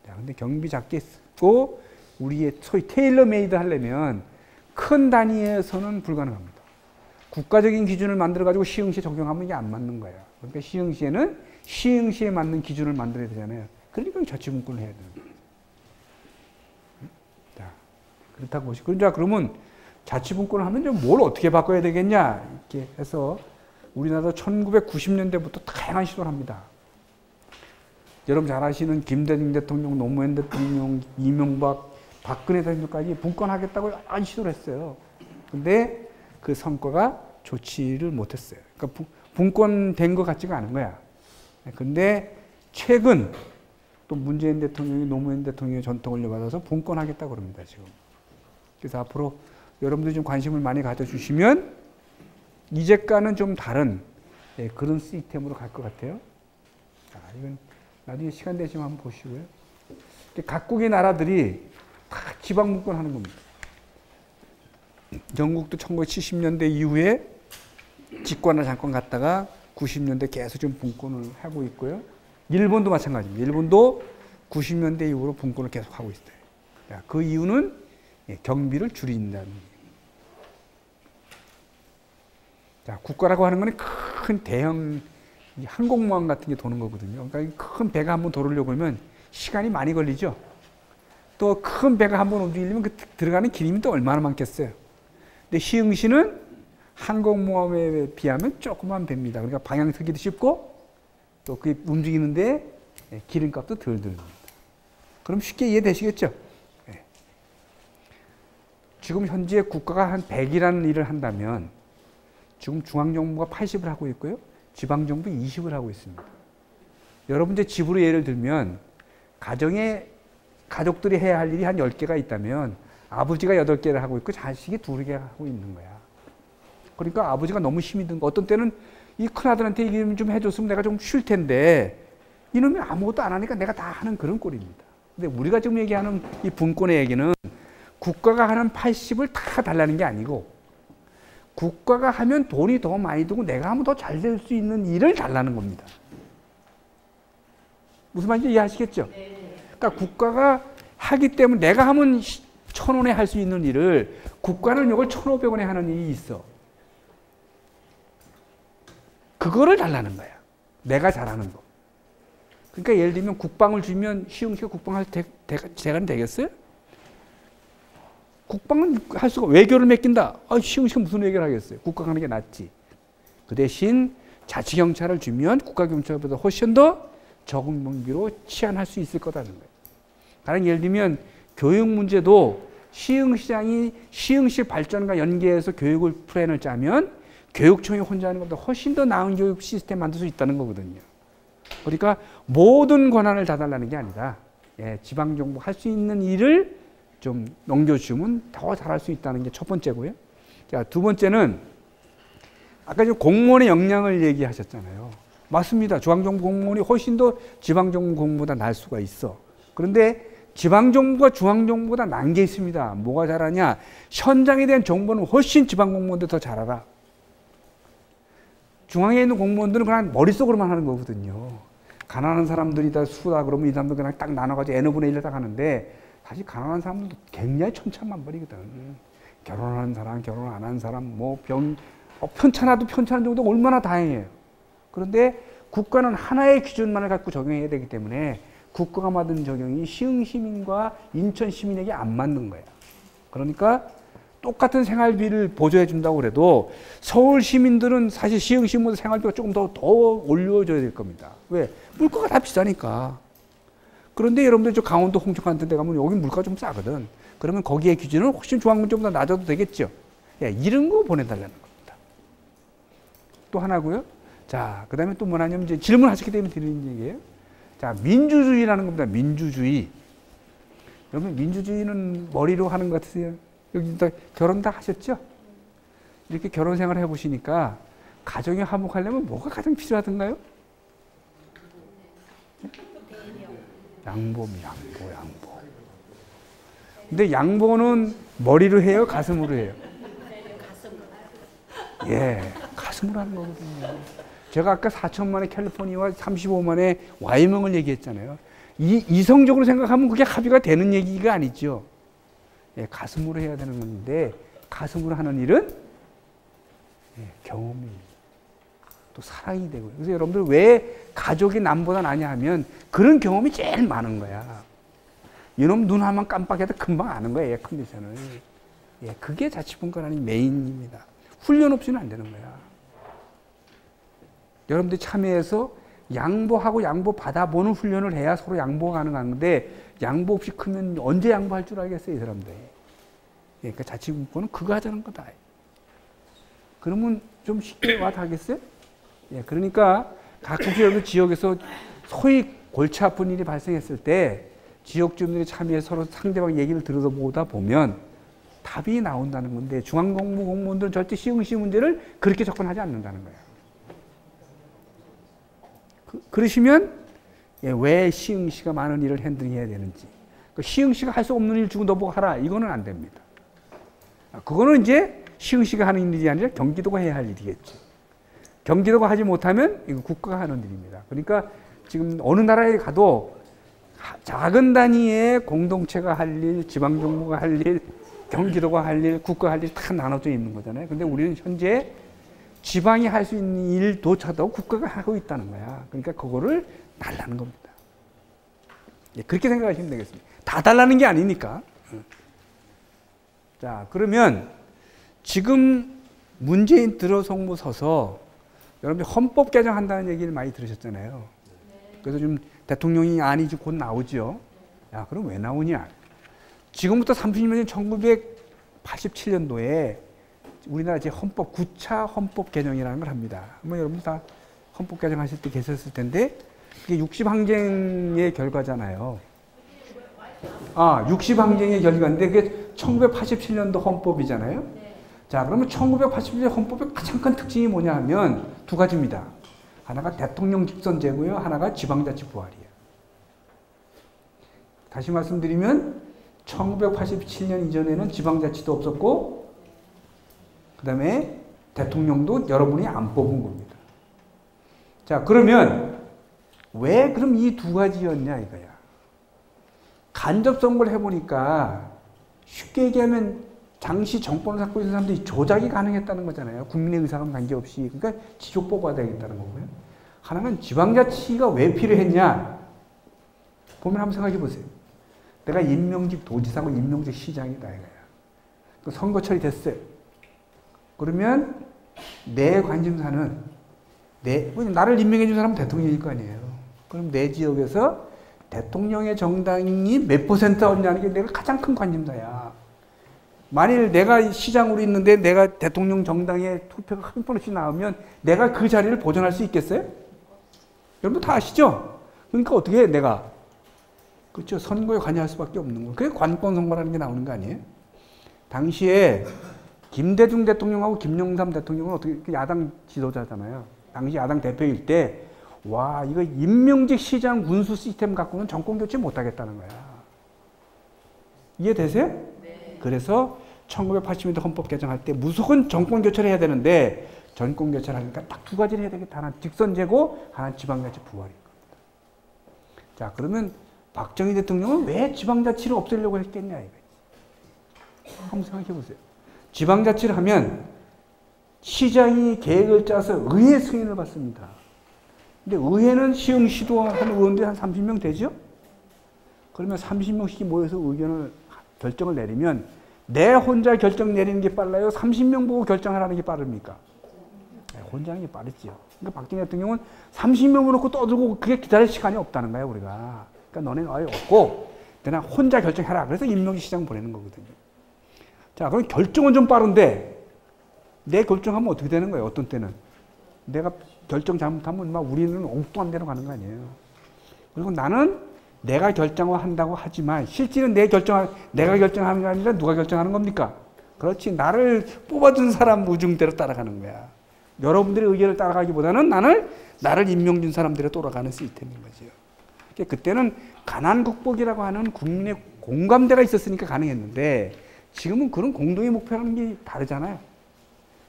자, 근데 경비 작게 쓰고 우리의 소위 테일러 메이드 하려면 큰 단위에서는 불가능합니다. 국가적인 기준을 만들어가지고 시흥시에 적용하면 이게 안 맞는 거예요. 그러니까 시흥시에는 시흥시에 맞는 기준을 만들어야 되잖아요. 그러니까 자치분권을 해야 되는 거예요. 자, 그렇다고 보시고. 자, 그러면 자치분권을 하면 좀 뭘 어떻게 바꿔야 되겠냐? 이렇게 해서 우리나라도 1990년대부터 다양한 시도를 합니다. 여러분 잘 아시는 김대중 대통령, 노무현 대통령, 이명박, 박근혜 대통령까지 분권하겠다고 여러 가지 시도를 했어요. 근데 그 성과가 좋지를 못했어요. 그러니까 분권된 것 같지가 않은 거야. 근데 최근 또 문재인 대통령이 노무현 대통령의 전통을 이어받아서 분권하겠다고 그럽니다, 지금. 그래서 앞으로 여러분들이 좀 관심을 많이 가져주시면 이제과는 좀 다른 그런 시스템으로 갈 것 같아요. 자, 이건 나중에 시간 되시면 한번 보시고요. 각국의 나라들이 다 지방분권 하는 겁니다. 영국도 1970년대 이후에 집권을 잠깐 갔다가 90년대 계속 좀 분권을 하고 있고요. 일본도 마찬가지입니다. 일본도 90년대 이후로 분권을 계속 하고 있어요. 자, 그 이유는 경비를 줄인다는 거예요. 자, 국가라고 하는 건 큰 대형 항공모함 같은 게 도는 거거든요. 그러니까 큰 배가 한번 돌으려고 하면 시간이 많이 걸리죠. 또 큰 배가 한번 움직이려면 그 들어가는 기름이 또 얼마나 많겠어요. 근데 시흥시는 항공모함에 비하면 조그만 배입니다. 그러니까 방향 서기도 쉽고 또 그게 움직이는데 기름값도 덜 듭니다. 그럼 쉽게 이해되시겠죠? 네. 지금 현재 국가가 한 100이라는 일을 한다면 지금 중앙정부가 80을 하고 있고요. 지방정부 20을 하고 있습니다. 여러분 이제 집으로 예를 들면 가족들이 해야 할 일이 한 10개가 있다면 아버지가 8개를 하고 있고 자식이 2개 하고 있는 거야. 그러니까 아버지가 너무 힘이 든 거. 어떤 때는 이 큰아들한테 이 좀 해줬으면 내가 좀 쉴 텐데 이놈이 아무것도 안 하니까 내가 다 하는 그런 꼴입니다. 근데 우리가 지금 얘기하는 이 분권의 얘기는 국가가 하는 80을 다 달라는 게 아니고 국가가 하면 돈이 더 많이 들고 내가 하면 더 잘 될 수 있는 일을 달라는 겁니다. 무슨 말인지 이해하시겠죠? 그러니까 국가가 하기 때문에 내가 하면 1,000원에 할 수 있는 일을 국가는 이걸 1,500원에 하는 일이 있어. 그거를 달라는 거야. 내가 잘하는 거. 그러니까 예를 들면 국방을 주면 시흥시가 국방할 재간이 되겠어요? 국방은 할 수가, 외교를 맡긴다. 시흥시가 무슨 외교를 하겠어요? 국가가 하는 게 낫지. 그 대신 자치경찰을 주면 국가경찰보다 훨씬 더 적은 경비로 치안할 수 있을 거라는 거예요. 다른 예를 들면 교육 문제도 시흥시장이 시흥시 발전과 연계해서 교육을 플랜을 짜면 교육청이 혼자 하는 것보다 훨씬 더 나은 교육 시스템 만들 수 있다는 거거든요. 그러니까 모든 권한을 다 달라는 게 아니라 지방정부 할 수 있는 일을 좀 넘겨주면 더 잘할 수 있다는 게 첫 번째고요. 자, 두 번째는 아까 지금 공무원의 역량을 얘기하셨잖아요. 맞습니다. 중앙정부 공무원이 훨씬 더 지방정부 공무원보다 날 수가 있어. 그런데 지방정부가 중앙정부보다 난 게 있습니다. 뭐가 잘하냐? 현장에 대한 정보는 훨씬 지방공무원들 더 잘 알아. 중앙에 있는 공무원들은 그냥 머릿속으로만 하는 거거든요. 가난한 사람들이 다 수다 그러면 이 사람들 그냥 딱 나눠가지고 n분의 1을 딱 하는데 사실 가난한 사람들도 굉장히 천차만별이거든. 결혼하는 사람, 결혼 안 한 사람, 뭐 편차나도 편차는 정도가 얼마나 다행이에요. 그런데 국가는 하나의 기준만을 갖고 적용해야 되기 때문에 국가가 받은 적용이 시흥 시민과 인천 시민에게 안 맞는 거예요. 그러니까 똑같은 생활비를 보조해 준다고 그래도 서울 시민들은 사실 시흥 시민보다 생활비가 조금 더 올려줘야 될 겁니다. 왜? 물가가 다 비싸니까. 그런데 여러분들 저 강원도 홍천 같은 데 가면 여기 물가가 좀 싸거든. 그러면 거기에 기준은 훨씬 중앙문쪽보다 낮아도 되겠죠. 예, 이런 거 보내달라는 겁니다. 또 하나고요. 자, 그 다음에 또 뭐냐면 이제 질문하셨기 때문에 드리는 얘기예요. 자, 민주주의라는 겁니다. 민주주의. 여러분 민주주의는 머리로 하는 것 같으세요? 여기 다 결혼 다 하셨죠? 이렇게 결혼 생활을 해보시니까 가정이 화목하려면 뭐가 가장 필요하던가요? 양보. 근데 양보는 머리로 해요? 가슴으로 해요? 예, 가슴으로 하는 거거든요. 제가 아까 4천만의 캘리포니아와 35만의 와이밍을 얘기했잖아요. 이성적으로 생각하면 그게 합의가 되는 얘기가 아니죠. 예, 가슴으로 해야 되는 건데 가슴으로 하는 일은 경험이 또 사랑이 되고요. 그래서 여러분들 왜 가족이 남보다 나냐 하면 그런 경험이 제일 많은 거야. 이놈 눈 하나만 깜빡해도 금방 아는 거야, 애 컨디션을. 예, 그게 자치분권하는 메인입니다. 훈련 없이는 안 되는 거야. 여러분들이 참여해서 양보하고 양보 받아보는 훈련을 해야 서로 양보가 가능한데 양보 없이 크면 언제 양보할 줄 알겠어요, 이 사람들. 예, 그러니까 자치분권은 그거 하자는 거다. 그러면 좀 쉽게 와 닿겠어요? 예, 그러니까 가끔씩 여러분 지역에서 소위 골치 아픈 일이 발생했을 때 지역 주민들이 참여해서 서로 상대방 얘기를 들어보다 보면 답이 나온다는 건데 중앙정부 공무원들은 절대 시흥시 문제를 그렇게 접근하지 않는다는 거예요. 그러시면 왜 시흥시가 많은 일을 핸들해야 되는지, 시흥시가 할 수 없는 일 주고 너보고 하라, 이거는 안 됩니다. 그거는 이제 시흥시가 하는 일이 아니라 경기도가 해야 할 일이겠죠. 경기도가 하지 못하면 이거 국가가 하는 일입니다. 그러니까 지금 어느 나라에 가도 작은 단위의 공동체가 할 일, 지방정부가 할 일, 경기도가 할 일, 국가가 할 일 다 나눠져 있는 거잖아요. 근데 우리는 현재 지방이 할 수 있는 일조차도 국가가 하고 있다는 거야. 그러니까 그거를 달라는 겁니다. 예, 그렇게 생각하시면 되겠습니다. 다 달라는 게 아니니까. 자, 그러면 지금 문재인 들어서고 서서 여러분이 헌법 개정한다는 얘기를 많이 들으셨잖아요. 그래서 지금 대통령이 안이 곧 나오죠. 야, 그럼 왜 나오냐? 지금부터 30년 전 1987년도에 우리나라 제 헌법 9차 헌법 개정이라는 걸 합니다. 뭐 여러분 다 헌법 개정하실 때 계셨을 텐데 그게 60항쟁의 결과잖아요. 60항쟁의 결과인데 그게 1987년도 헌법이잖아요. 자, 그러면 1987년 헌법의 가장 큰 특징이 뭐냐 하면 두 가지입니다. 하나가 대통령 직선제고요. 하나가 지방자치 부활이에요. 다시 말씀드리면 1987년 이전에는 지방자치도 없었고 그 다음에 대통령도 여러분이 안 뽑은 겁니다. 자, 그러면 왜 그럼 이 두 가지였냐 이거야. 간접선거를 해보니까 쉽게 얘기하면 당시 정권을 갖고 있는 사람들이 조작이 가능했다는 거잖아요. 국민의 의사와 관계없이. 그러니까 지속 뽑아야 되겠다는 거고요. 하나는 지방자치가 왜 필요했냐. 보면 한번 생각해 보세요. 내가 임명직 도지사고 임명직 시장이다 이거야. 선거철이 됐어요. 그러면 내 관심사는 나를 임명해 준 사람은 대통령일 거 아니에요. 그럼 내 지역에서 대통령의 정당이 몇 퍼센트 얻냐는 게 내가 가장 큰 관심사야. 만일 내가 시장으로 있는데 내가 대통령 정당의 투표가 한 번씩 나오면 내가 그 자리를 보존할 수 있겠어요? 여러분 다 아시죠? 그러니까 어떻게 해, 내가? 그렇죠. 선거에 관여할 수밖에 없는 거예요. 그게 관권 선거라는 게 나오는 거 아니에요? 당시에 김대중 대통령하고 김영삼 대통령은 어떻게 야당 지도자잖아요. 당시 야당 대표일 때 와 이거 임명직 시장 군수 시스템 갖고는 정권 교체 못하겠다는 거야. 이해되세요? 네. 그래서 1980년대 헌법 개정할 때 무조건 정권 교체를 해야 되는데 정권 교체를 하니까 딱 두 가지를 해야 되겠다. 하나 직선제고 하나 지방자치 부활인 겁니다. 자 그러면 박정희 대통령은 왜 지방자치를 없애려고 했겠냐 이거지. 한번 생각해 보세요. 지방자치를 하면 시장이 계획을 짜서 의회 승인을 받습니다. 근데 의회는 시흥시도 한 의원들이 한 30명 되죠? 그러면 30명씩 모여서 결정을 내리면 내 혼자 결정 내리는 게 빨라요? 30명 보고 결정하라는 게 빠릅니까? 네, 혼자 하는 게 빠르죠. 그러니까 박정희 대통령은 30명을 놓고 떠들고 그게 기다릴 시간이 없다는 거예요, 우리가. 그러니까 너네는 아예 없고, 그냥 혼자 결정해라. 그래서 임명직 시장 보내는 거거든요. 자, 그럼 결정은 좀 빠른데, 내 결정하면 어떻게 되는 거예요, 어떤 때는? 내가 결정 잘못하면 막 우리는 엉뚱한 데로 가는 거 아니에요. 그리고 나는 내가 결정을 한다고 하지만 실제는 내가 결정하는 게 아니라 누가 결정하는 겁니까? 그렇지. 나를 뽑아준 사람 우중대로 따라가는 거야. 여러분들의 의견을 따라가기보다는 나를 임명준 사람대로 돌아가는 시스템인 거죠. 그때는 가난 극복이라고 하는 국민의 공감대가 있었으니까 가능했는데 지금은 그런 공동의 목표라는 게 다르잖아요.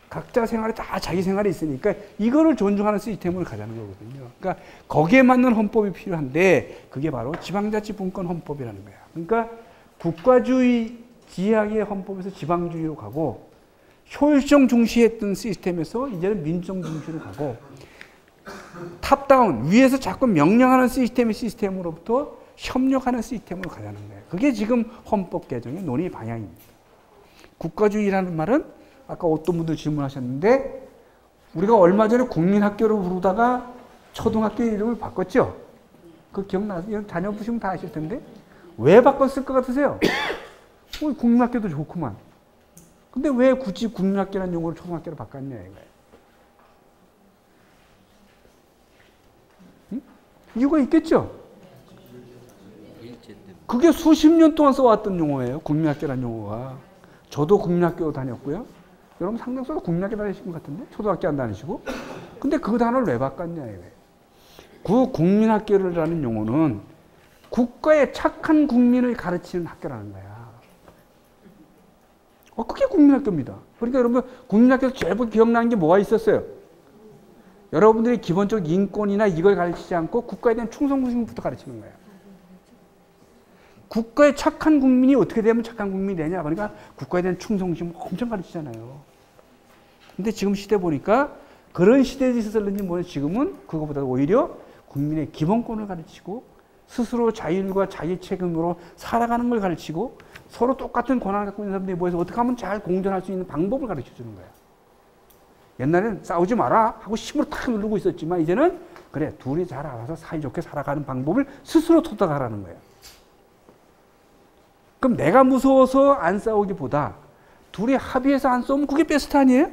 각자 생활에 다 자기 생활이 있으니까 이거를 존중하는 시스템을 가자는 거거든요. 그러니까 거기에 맞는 헌법이 필요한데 그게 바로 지방자치 분권 헌법이라는 거야. 그러니까 국가주의 지향의 헌법에서 지방주의로 가고 효율성 중시했던 시스템에서 이제는 민주성 중시로 가고 탑다운 위에서 자꾸 명령하는 시스템으로부터 협력하는 시스템으로 가자는 거예요. 그게 지금 헌법 개정의 논의 방향입니다. 국가주의라는 말은 아까 어떤 분들 질문하셨는데 우리가 얼마 전에 국민학교를 부르다가 초등학교 이름을 바꿨죠? 그 기억나세요? 자녀 보시면 다 아실 텐데 왜 바꿨을 것 같으세요? 국민학교도 좋구만. 근데 왜 굳이 국민학교라는 용어를 초등학교로 바꿨냐 이거예요. 응? 이유가 있겠죠? 그게 수십 년 동안 써왔던 용어예요. 국민학교라는 용어가. 저도 국민학교 다녔고요. 여러분 상당수가 국민학교 다니신 것 같은데? 초등학교 안 다니시고? 근데 그 단어를 왜 바꿨냐 이거예요. 그 국민학교라는 용어는 국가의 착한 국민을 가르치는 학교라는 거야. 그게 국민학교입니다. 그러니까 여러분 국민학교에서 제일 기억나는 게 뭐가 있었어요? 여러분들이 기본적 인권이나 이걸 가르치지 않고 국가에 대한 충성심부터 가르치는 거예요. 국가의 착한 국민이 어떻게 되면 착한 국민이 되냐? 그러니까 국가에 대한 충성심 엄청 가르치잖아요. 근데 지금 시대 보니까 그런 시대에 있었는지 모르겠는데 지금은 그거보다 오히려 국민의 기본권을 가르치고 스스로 자율과 자기 책임으로 살아가는 걸 가르치고 서로 똑같은 권한을 갖고 있는 사람들이 모여서 어떻게 하면 잘 공존할 수 있는 방법을 가르쳐 주는 거야. 옛날에는 싸우지 마라 하고 힘으로 탁 누르고 있었지만 이제는 그래 둘이 잘 알아서 사이좋게 살아가는 방법을 스스로 터득하라는 거예요. 그럼 내가 무서워서 안 싸우기보다 둘이 합의해서 안 싸우면 그게 베스트 아니에요?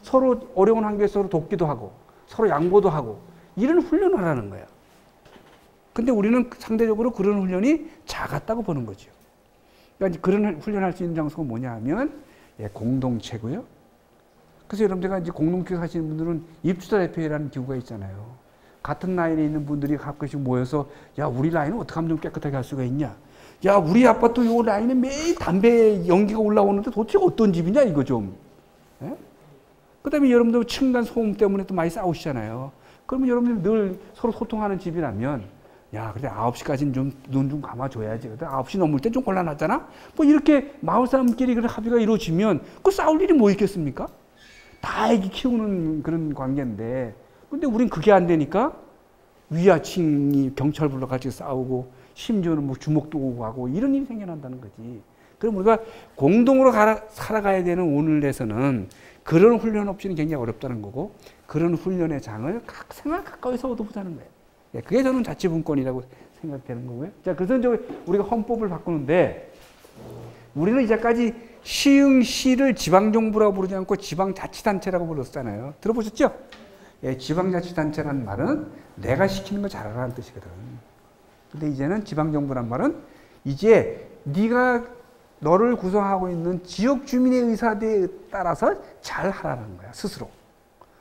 서로 어려운 환경에 서로 돕기도 하고 서로 양보도 하고 이런 훈련을 하라는 거예요. 근데 우리는 상대적으로 그런 훈련이 작았다고 보는 거죠. 그러니까 그런 훈련할 수 있는 장소가 뭐냐 하면 공동체고요. 그래서 여러분들가 이제 공동체 하시는 분들은 입주자 대표회라는 기구가 있잖아요. 같은 라인에 있는 분들이 가끔씩 모여서 야 우리 라인은 어떻게 하면 좀 깨끗하게 할 수가 있냐. 야 우리 아파트 요 라인에 매일 담배 연기가 올라오는데 도대체 어떤 집이냐 이거 좀. 예? 그 다음에 여러분들 층간 소음 때문에 또 많이 싸우시잖아요. 그러면 여러분들 늘 서로 소통하는 집이라면 야 그래 9시까지는 좀 눈 좀 감아줘야지. 9시 넘을 때 좀 곤란하잖아. 뭐 이렇게 마을 사람끼리 그런 합의가 이루어지면 그 싸울 일이 뭐 있겠습니까? 다 애기 키우는 그런 관계인데 근데 우린 그게 안 되니까 위아층이 경찰 불러가지고 싸우고 심지어는 뭐 주먹도 오고 하고 이런 일이 생겨난다는 거지. 그럼 우리가 공동으로 살아가야 되는 오늘에서는 그런 훈련 없이는 굉장히 어렵다는 거고 그런 훈련의 장을 각 생활 가까이서 얻어보자는 거예요. 그게 저는 자치분권이라고 생각되는 거고요. 자, 그래서 이제 우리가 헌법을 바꾸는데 우리는 이제까지 시흥시를 지방정부라고 부르지 않고 지방자치단체라고 불렀잖아요. 들어보셨죠? 지방자치단체라는 말은 내가 시키는 거 잘하라는 뜻이거든. 근데 이제는 지방정부란 말은 이제 네가 너를 구성하고 있는 지역 주민의 의사에 따라서 잘 하라는 거야, 스스로.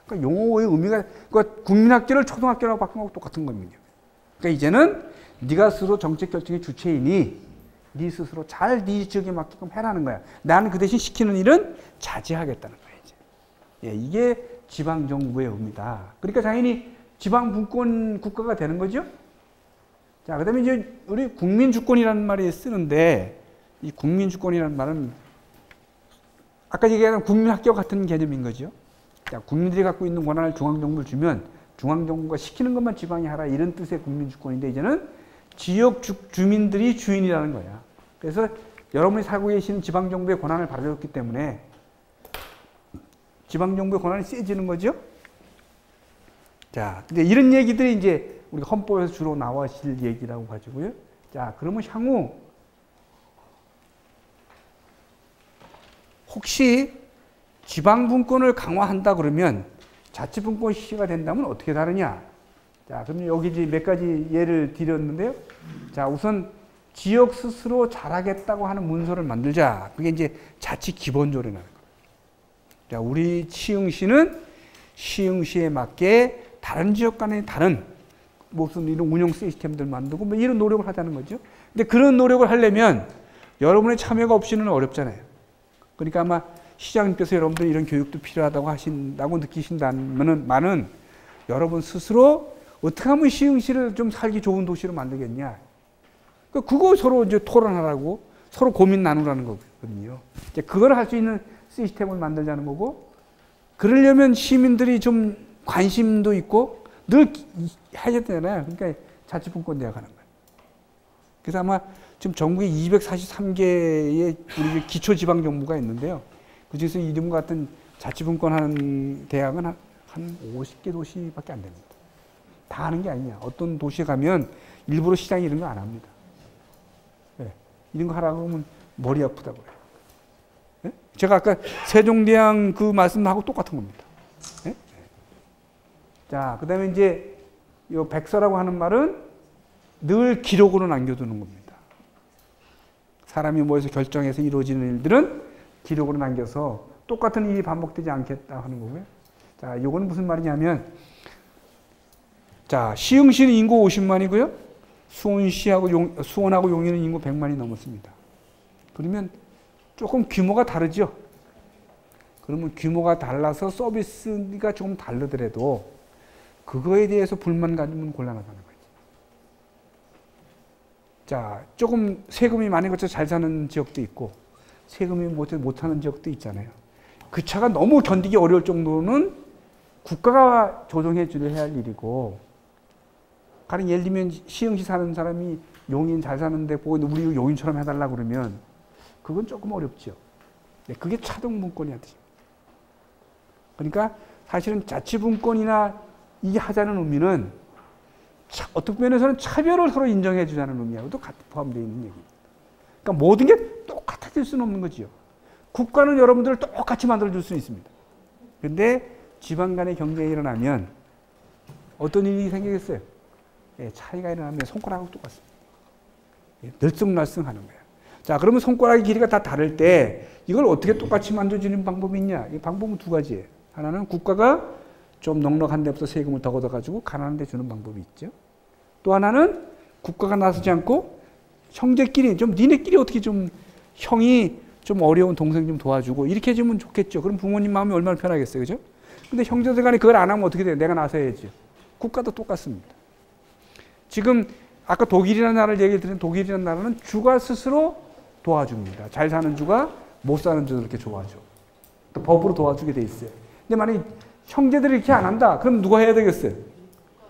그러니까 용어의 의미가, 그러니까 국민학교를 초등학교라고 바꾼 거하고 똑같은 겁니다. 그러니까 이제는 네가 스스로 정책 결정의 주체이니 네 스스로 잘 네 지역에 맞게끔 해라는 거야. 나는 그 대신 시키는 일은 자제하겠다는 거야, 이제. 예, 이게 지방정부의 의미다. 그러니까 당연히 지방분권 국가가 되는 거죠. 자, 그 다음에 이제 우리 국민주권이라는 말이 쓰는데, 이 국민주권이라는 말은 아까 얘기한 국민학교 같은 개념인 거죠. 자, 국민들이 갖고 있는 권한을 중앙정부를 주면 중앙정부가 시키는 것만 지방이 하라, 이런 뜻의 국민주권인데, 이제는 지역 주민들이 주인이라는 거야. 그래서 여러분이 살고 계시는 지방정부의 권한을 받아줬기 때문에 지방정부의 권한이 세지는 거죠. 자, 근데 이런 얘기들이 이제 우리가 헌법에서 주로 나와실 얘기라고 가지고요. 자, 그러면 향후 혹시 지방분권을 강화한다 그러면 자치분권 시기가 된다면 어떻게 다르냐? 자, 그럼 여기 이제 몇 가지 예를 드렸는데요. 자, 우선 지역 스스로 잘하겠다고 하는 문서를 만들자. 그게 이제 자치 기본조례라는 거예요. 자, 우리 시흥시는 시흥시에 맞게 다른 지역 간의 다른 무슨 이런 운영 시스템들 만들고 뭐 이런 노력을 하자는 거죠. 근데 그런 노력을 하려면 여러분의 참여가 없이는 어렵잖아요. 그러니까 아마 시장님께서 여러분들 이런 교육도 필요하다고 하신다고 느끼신다면은 많은 여러분 스스로 어떻게 하면 시흥시를 좀 살기 좋은 도시로 만들겠냐. 그거 서로 이제 토론하라고 서로 고민 나누라는 거거든요. 이제 그걸 할 수 있는 시스템을 만들자는 거고, 그러려면 시민들이 좀 관심도 있고 늘 해야 되잖아요. 그러니까 자치분권 되어가는 거예요. 그래서 아마 지금 전국에 243개의 우리 기초지방정부가 있는데요. 그중에서 이름 같은 자치분권 하는 대학은 한 50개 도시밖에 안 됩니다. 다 하는 게 아니냐. 어떤 도시에 가면 일부러 시장이 이런 거 안 합니다. 네. 이런 거 하라고 하면 머리 아프다고 해요. 네? 제가 아까 세종대왕 그 말씀하고 똑같은 겁니다. 네? 자, 그 다음에 이제 요 백서라고 하는 말은 늘 기록으로 남겨두는 겁니다. 사람이 모여서 결정해서 이루어지는 일들은 기록으로 남겨서 똑같은 일이 반복되지 않겠다 하는 거고요. 자, 요거는 무슨 말이냐면, 자, 시흥시는 인구 50만이고요. 수원하고 용인은 인구 100만이 넘었습니다. 그러면 조금 규모가 다르죠. 그러면 규모가 달라서 서비스가 조금 다르더라도 그거에 대해서 불만 가지면 곤란하다는 거죠. 자, 조금 세금이 많이 거쳐 잘 사는 지역도 있고 세금이 못 사는 지역도 있잖아요. 그 차가 너무 견디기 어려울 정도는 국가가 조정해 줘야 할 일이고, 가령 예를 들면 시흥시 사는 사람이 용인 잘 사는데 보고 우리 용인처럼 해달라 그러면 그건 조금 어렵죠. 네, 그게 차등분권이야. 그러니까 사실은 자치분권이나 이게 하자는 의미는 어떤 면에서는 차별을 서로 인정해 주자는 의미하고도 같이 포함되어 있는 얘기입니다. 그러니까 모든 게 똑같아질 수는 없는 거죠. 국가는 여러분들을 똑같이 만들어줄 수는 있습니다. 그런데 지방 간의 경쟁이 일어나면 어떤 일이 생기겠어요? 예, 차이가 일어나면 손가락하고 똑같습니다. 예, 들쑥날쑥하는 거예요. 자, 그러면 손가락의 길이가 다 다를 때 이걸 어떻게 똑같이 만들어주는 방법이 있냐? 이 방법은 두 가지예요. 하나는 국가가 좀 넉넉한 데부터 세금을 더 걷어가지고 가난한 데 주는 방법이 있죠. 또 하나는 국가가 나서지 않고 형제끼리 좀 니네끼리 어떻게 좀 형이 좀 어려운 동생 좀 도와주고 이렇게 해주면 좋겠죠. 그럼 부모님 마음이 얼마나 편하겠어요. 그죠? 근데 형제들 간에 그걸 안 하면 어떻게 돼요? 내가 나서야죠. 국가도 똑같습니다. 지금 아까 독일이라는 나라를 얘기 드린 독일이라는 나라는 주가 스스로 도와줍니다. 잘 사는 주가 못 사는 주를 이렇게 도와줘. 또 법으로 도와주게 돼 있어요. 근데 만약에 형제들이 이렇게 안 한다. 그럼 누가 해야 되겠어요?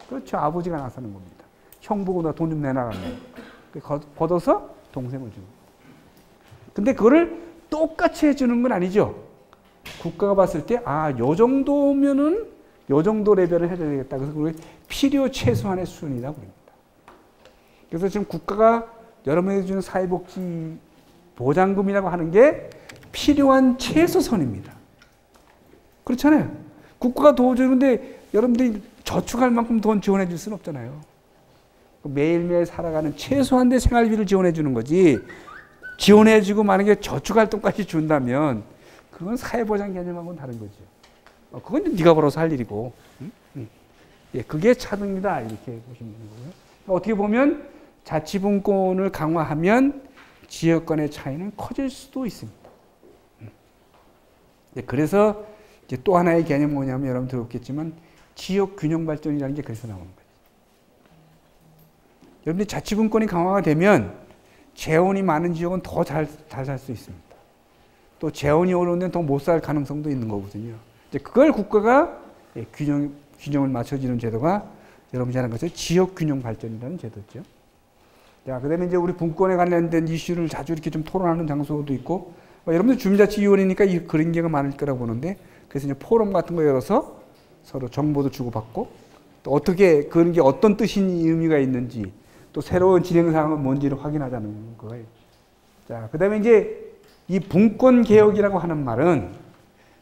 그렇죠. 아버지가 나서는 겁니다. 형 보고 나 돈 좀 내놔라면 걷어서 동생을 주는 겁니다. 근데 그거를 똑같이 해주는 건 아니죠. 국가가 봤을 때 요 정도면은 요 정도 레벨을 해야 되겠다. 그래서 그걸 필요 최소한의 수준이라고 합니다. 그래서 지금 국가가 여러분에게 주는 사회복지 보장금이라고 하는 게 필요한 최소선입니다. 그렇잖아요. 국가가 도와주는데 여러분들이 저축할 만큼 돈 지원해 줄 수는 없잖아요. 매일매일 살아가는 최소한의 생활비를 지원해 주는 거지. 지원해 주고 만약에 저축활동까지 준다면 그건 사회보장 개념하고는 다른 거죠. 그건 이제 네가 벌어서 할 일이고. 예, 그게 차등이다 이렇게 보시면 되는 거고요. 그러니까 어떻게 보면 자치분권을 강화하면 지역 간의 차이는 커질 수도 있습니다. 예, 그래서 이제 또 하나의 개념이 뭐냐면 여러분 들었겠지만 지역 균형 발전이라는 게 그래서 나오는 거예요. 여러분들 자치분권이 강화가 되면 재원이 많은 지역은 더 잘 살 수 있습니다. 또 재원이 어려운 데는 더 못 살 가능성도 있는 거거든요. 이제 그걸 국가가 균형을 맞춰주는 제도가 여러분이 잘 아는 것처럼 지역 균형 발전이라는 제도죠. 자, 그다음에 이제 우리 분권에 관련된 이슈를 자주 이렇게 좀 토론하는 장소도 있고, 여러분들 주민자치위원회니까 그런 게가 많을 거라고 보는데, 그래서 이제 포럼 같은 거 열어서 서로 정보도 주고받고, 또 어떻게 그런 게 어떤 뜻이 의미가 있는지, 또 새로운 진행 사항은 뭔지를 확인하자는 거예요. 자, 그다음에 이제 이 분권 개혁이라고 하는 말은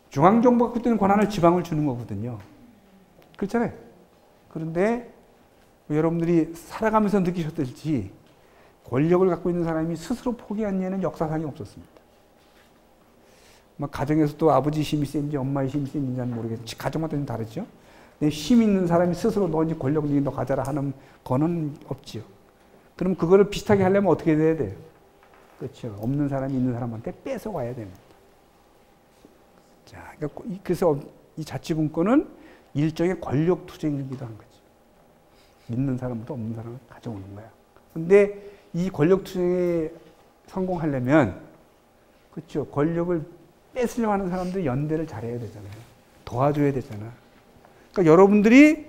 중앙정부가 갖고 있는 권한을 지방을 주는 거거든요. 그렇잖아요. 그런데 여러분들이 살아가면서 느끼셨듯이 권력을 갖고 있는 사람이 스스로 포기한 예는 역사상에 없었습니다. 가정에서도 아버지 힘이 센지 엄마의 힘이 센지는 모르겠지만 가정마다 좀 다르죠. 근데 힘 있는 사람이 스스로 너 이제 권력이 너 가져라 하는 거는 없지요. 그럼 그거를 비슷하게 하려면 어떻게 돼야 돼요? 그렇죠. 없는 사람이 있는 사람한테 뺏어와야 됩니다. 자, 그래서 이 자치분권은 일종의 권력 투쟁이기도 한 거죠. 있는 사람부터 없는 사람을 가져오는 거야. 근데 이 권력 투쟁에 성공하려면, 그렇죠. 권력을 뺏으려고 하는 사람들이 연대를 잘해야 되잖아요. 도와줘야 되잖아. 그러니까 여러분들이,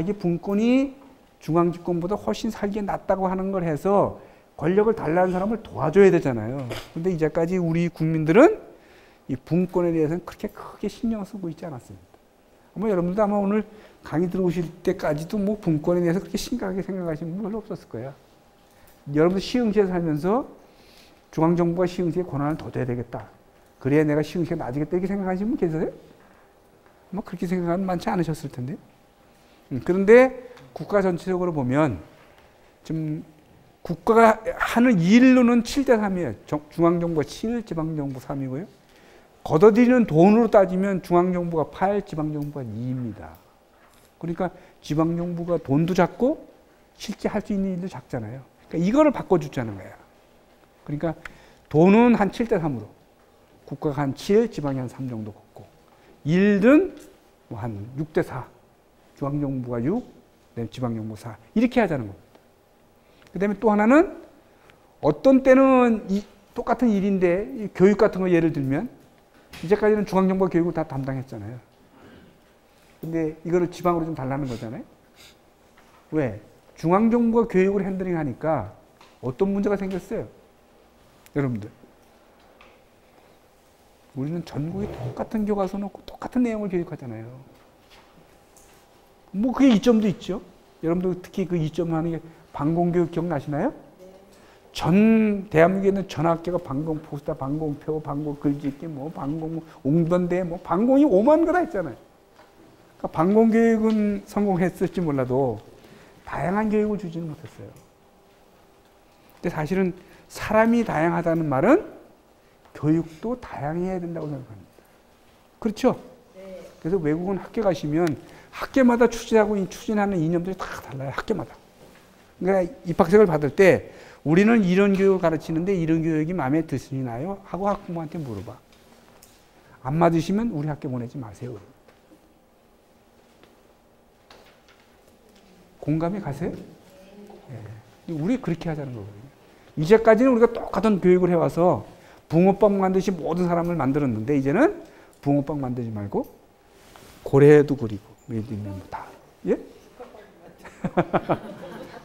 이게 분권이 중앙집권보다 훨씬 살기에 낫다고 하는 걸 해서 권력을 달라는 사람을 도와줘야 되잖아요. 근데 이제까지 우리 국민들은 이 분권에 대해서는 그렇게 크게 신경 쓰고 있지 않았습니다. 여러분도 아마 오늘 강의 들어오실 때까지도 뭐 분권에 대해서 그렇게 심각하게 생각하시는 분 별로 없었을 거예요. 여러분들 시흥시에 살면서 중앙정부가 시흥시에 권한을 더 줘야 되겠다. 그래야 내가 시흥시가 나아지겠다 이렇게 생각하시는 분 계세요? 그렇게 생각하는 많지 않으셨을 텐데. 그런데 국가 전체적으로 보면 지금 국가가 하는 일로는 7대3이에요. 중앙정부가 7, 지방정부 3이고요. 걷어들이는 돈으로 따지면 중앙정부가 8, 지방정부가 2입니다. 그러니까 지방정부가 돈도 작고 실제 할 수 있는 일도 작잖아요. 그러니까 이거를 바꿔주자는 거예요. 그러니까 돈은 한 7대3으로 국가가 한 7, 지방이 한 3 정도 걷고 일은 한 6대4 중앙정부가 6, 지방정부 4 이렇게 하자는 겁니다. 그 다음에 또 하나는 어떤 때는 똑같은 일인데 교육 같은 거 예를 들면 이제까지는 중앙정부가 교육을 다 담당했잖아요. 근데 이거를 지방으로 좀 달라는 거잖아요. 왜? 중앙정부가 교육을 핸들링 하니까 어떤 문제가 생겼어요? 여러분들. 우리는 전국에 똑같은 교과서 놓고 똑같은 내용을 교육하잖아요. 그게 이점도 있죠. 여러분들 특히 그 이점 하는 게 방공교육 기억나시나요? 전 대한민국에 있는 전 학교가 방공포스터, 방공표, 방공글짓기, 방공 옹변대, 방공이 5만 거나 있잖아요. 그러니까 방공교육은 성공했을지 몰라도 다양한 교육을 주지는 못했어요. 근데 사실은 사람이 다양하다는 말은 교육도 다양해야 된다고 생각합니다. 그렇죠? 네. 그래서 외국은 학교 가시면 학교마다 추진하는 이념들이 다 달라요. 학교마다. 그러니까 입학생을 받을 때 우리는 이런 교육을 가르치는데 이런 교육이 마음에 드시나요? 하고 학부모한테 물어봐. 안 맞으시면 우리 학교 보내지 마세요. 공감이 가세요? 네. 우리 그렇게 하자는 거거든요. 이제까지는 우리가 똑같은 교육을 해와서 붕어빵 만드시 모든 사람을 만들었는데 이제는 붕어빵 만들지 말고 고래도 그리고 다 예?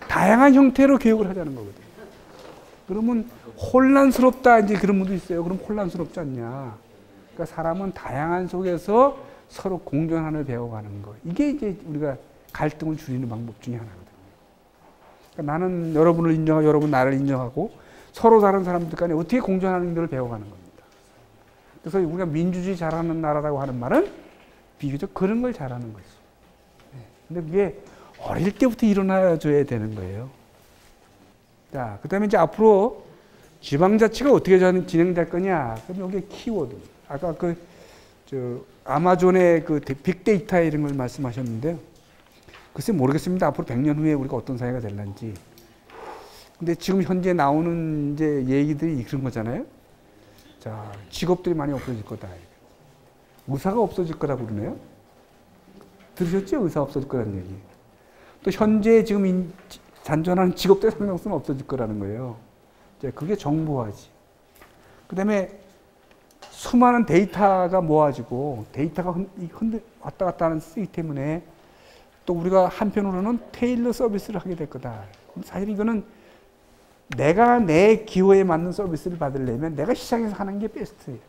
다양한 형태로 교육을 하자는 거거든요. 그러면 혼란스럽다 이제 그런 분도 있어요. 그럼 혼란스럽지 않냐? 그러니까 사람은 다양한 속에서 서로 공존하는 배워가는 거. 이게 이제 우리가 갈등을 줄이는 방법 중에 하나거든요. 그러니까 나는 여러분을 인정하고 여러분 나를 인정하고 서로 다른 사람들 간에 어떻게 공존하는 걸 배워가는 겁니다. 그래서 우리가 민주주의 잘하는 나라라고 하는 말은 비교적 그런 걸 잘하는 거죠. 근데 그게 어릴 때부터 일어나줘야 되는 거예요. 자, 그 다음에 이제 앞으로 지방자치가 어떻게 진행될 거냐. 그럼 여기 키워드. 아까 아마존의 빅데이터 이런 걸 말씀하셨는데요. 글쎄 모르겠습니다. 앞으로 100년 후에 우리가 어떤 사회가 될런지. 근데 지금 현재 나오는 이제 얘기들이 그런 거잖아요. 자, 직업들이 많이 없어질 거다. 의사가 없어질 거라고 그러네요. 들으셨죠? 의사 없어질 거라는 얘기. 또 현재 지금 잔존하는 직업들의 상당수는 없어질 거라는 거예요. 이제 그게 정보화지. 그 다음에 수많은 데이터가 모아지고 데이터가 왔다 갔다 하는 쓰기 때문에 또 우리가 한편으로는 테일러 서비스를 하게 될 거다. 사실 이거는 내가 내 기호에 맞는 서비스를 받으려면 내가 시장에서 하는 게 베스트예요.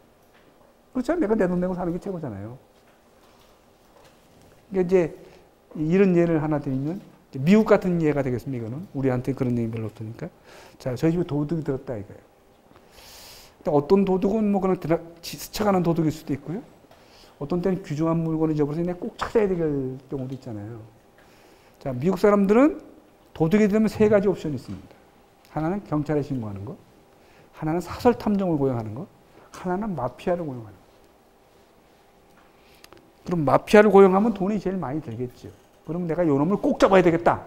그렇죠? 내가 내 돈 내고 사는 게 최고잖아요. 그러니까 이제 이런 예를 하나 드리면 미국 같은 예가 되겠습니다. 이거는 우리한테 그런 얘기 별로 없으니까. 자, 저희 집에 도둑이 들었다 이거예요. 어떤 도둑은 뭐 그냥 스쳐가는 도둑일 수도 있고요. 어떤 때는 귀중한 물건을 잊어버려서 내가 꼭 찾아야 될 경우도 있잖아요. 자, 미국 사람들은 도둑이 되면 세 가지 옵션이 있습니다. 하나는 경찰에 신고하는 거, 하나는 사설 탐정을 고용하는 거, 하나는 마피아를 고용하는 거. 그럼 마피아를 고용하면 돈이 제일 많이 들겠죠. 그럼 내가 요 놈을 꼭 잡아야 되겠다.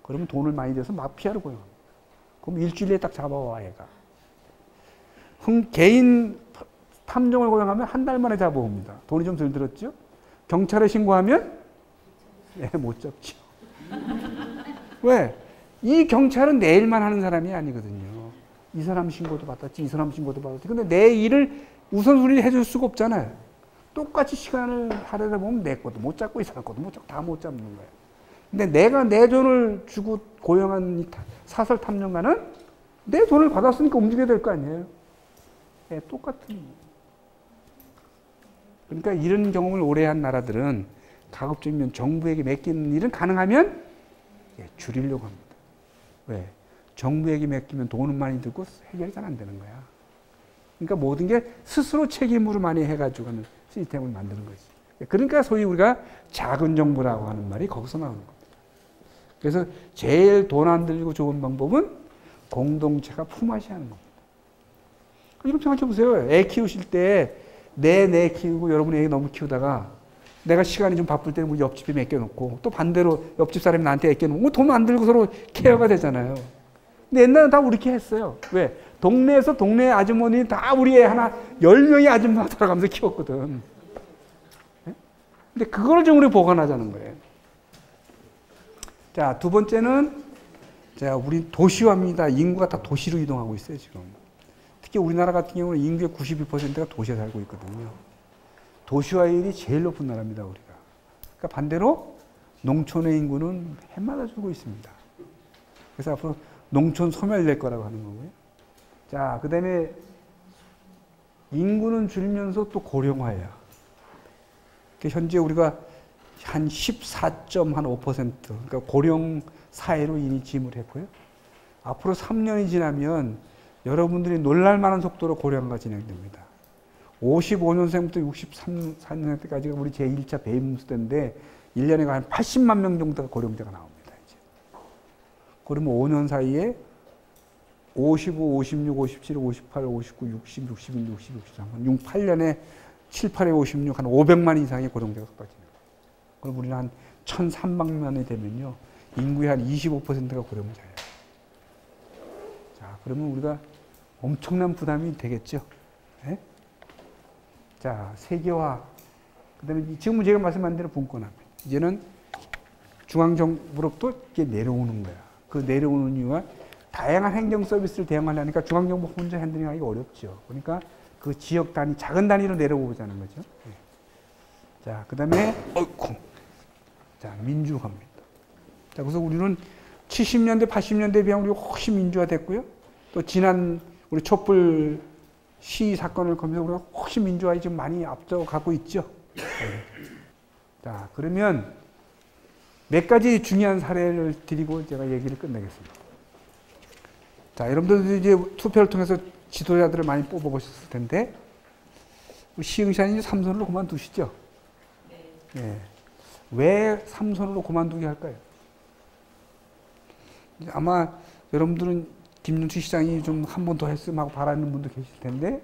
그러면 돈을 많이 들여서 마피아를 고용합니다. 그럼 일주일에 딱 잡아와 얘가. 개인 탐정을 고용하면 한 달 만에 잡아옵니다. 돈이 좀 덜 들었죠? 경찰에 신고하면 못 잡죠. 왜? 이 경찰은 내 일만 하는 사람이 아니거든요. 이 사람 신고도 받았지, 이 사람 신고도 받았지. 근데 내 일을 우선순위를 해줄 수가 없잖아요. 똑같이 시간을 하려다 보면 내 것도 못 잡고 이 사람 것도 못 잡고 다 못 잡는 거예요. 근데 내가 내 돈을 주고 고용한 이 사설 탐정가는 내 돈을 받았으니까 움직여야 될 거 아니에요. 똑같은. 그러니까 이런 경험을 오래 한 나라들은 가급적이면 정부에게 맡기는 일은 가능하면 줄이려고 합니다. 왜? 정부에게 맡기면 돈은 많이 들고 해결이 잘 안 되는 거야. 그러니까 모든 게 스스로 책임으로 많이 해가지고 하는 시스템을 만드는 거지. 그러니까 소위 우리가 작은 정부라고 하는 말이 거기서 나오는 겁니다. 그래서 제일 돈 안 들이고 좋은 방법은 공동체가 품앗이 하는 겁니다. 이렇게 생각해 보세요. 애 키우실 때 내 키우고 여러분의 애 너무 키우다가 내가 시간이 좀 바쁠 때는 우리 옆집에 맡겨놓고 또 반대로 옆집 사람이 나한테 맡겨놓고 돈 안 들고 서로 케어가 되잖아요. 근데 옛날에는 다 우리 이렇게 했어요. 왜? 동네에서 동네 아주머니 다 우리 애 하나 10명의 아줌마 돌아가면서 키웠거든. 근데 그거를 좀 우리 보관하자는 거예요. 자, 두 번째는 자, 우리 도시화입니다. 인구가 다 도시로 이동하고 있어요, 지금. 특히 우리나라 같은 경우는 인구의 92%가 도시에 살고 있거든요. 도시화율이 제일 높은 나라입니다, 우리가. 그러니까 반대로 농촌의 인구는 해마다 줄고 있습니다. 그래서 앞으로 농촌 소멸될 거라고 하는 거고요. 자, 그 다음에 인구는 줄면서 또 고령화예요. 현재 우리가 한 14.5%, 그러니까 고령 사회로 이미 진입을 했고요. 앞으로 3년이 지나면 여러분들이 놀랄 만한 속도로 고령화가 진행됩니다. 55년생부터 63년생까지가 우리 제1차 베이비붐 때인데 1년에 한 80만 명 정도가 고령자가 나옵니다. 이제. 그러면 5년 사이에 55, 56, 57, 58, 59, 60, 61, 60, 63, 8년에 7, 8에 56, 한 500만 이상의 고령자가 쏟아집니다. 그럼 우리는 한 1,300만이 되면요. 인구의 한 25%가 고령자예요. 자, 그러면 우리가 엄청난 부담이 되겠죠. 네? 자, 세계화. 그 다음에 지금 제가 말씀한 대로 분권화입니다. 이제는 중앙정부로부터 이게 내려오는 거야. 그 내려오는 이유가 다양한 행정 서비스를 대응하려니까 중앙정부 혼자 핸들링하기가 어렵죠. 그러니까 그 지역 단위, 작은 단위로 내려오자는 거죠. 네. 자, 그 다음에, 자, 민주화입니다. 자, 그래서 우리는 70년대, 80년대에 비하면 우리가 훨씬 민주화됐고요. 또 지난 우리 촛불 시위 사건을 거면서 우리가 훨씬 민주화에 지금 많이 앞서가고 있죠. 네. 자, 그러면 몇 가지 중요한 사례를 드리고 제가 얘기를 끝내겠습니다. 자, 여러분들도 이제 투표를 통해서 지도자들을 많이 뽑아보셨을 텐데, 시흥시장이 삼선으로 그만두시죠? 네. 왜 삼선으로 그만두게 할까요? 아마 여러분들은 김윤수 시장이 좀 한 번 더 했으면 하고 바라는 분도 계실 텐데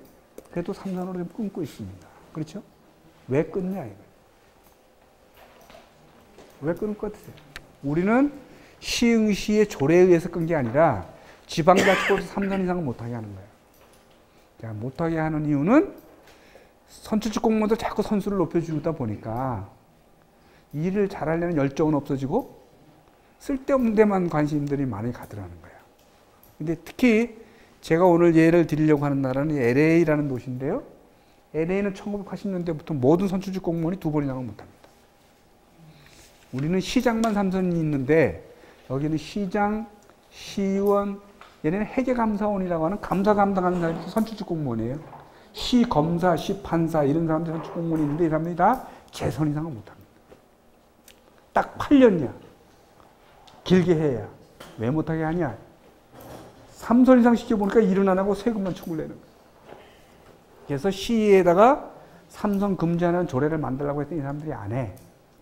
그래도 삼선으로 좀 끊고 있습니다. 그렇죠? 왜 끊냐 이거. 왜 끊을 것 같으세요? 우리는 시흥시의 조례에 의해서 끈 게 아니라 지방자치법에서 3선 이상은 못하게 하는 거예요. 자, 못하게 하는 이유는 선출직 공무원들 자꾸 선수를 높여주다 보니까 일을 잘하려는 열정은 없어지고 쓸데없는 데만 관심들이 많이 가더라는 거예요. 근데 특히 제가 오늘 예를 드리려고 하는 나라는 LA라는 도시인데요. LA는 1980년대부터 모든 선출직 공무원이 2번 이상은 못합니다. 우리는 시장만 3선이 있는데 여기는 시장, 시의원, 얘네는 회계감사원이라고 하는 감사 감당하는 사람이 선출직 공무원이에요. 시검사, 시판사 이런 사람들이 선출직 공무원이 있는데 이 사람들이 다 재선 이상은 못합니다. 딱 8년이야. 길게 해야. 왜 못하게 하냐? 3선 이상 시켜보니까 일은 안 하고 세금만 청구를 내는 거예요. 그래서 시에다가 3선 금지하는 조례를 만들라고 했더니 이 사람들이 안 해.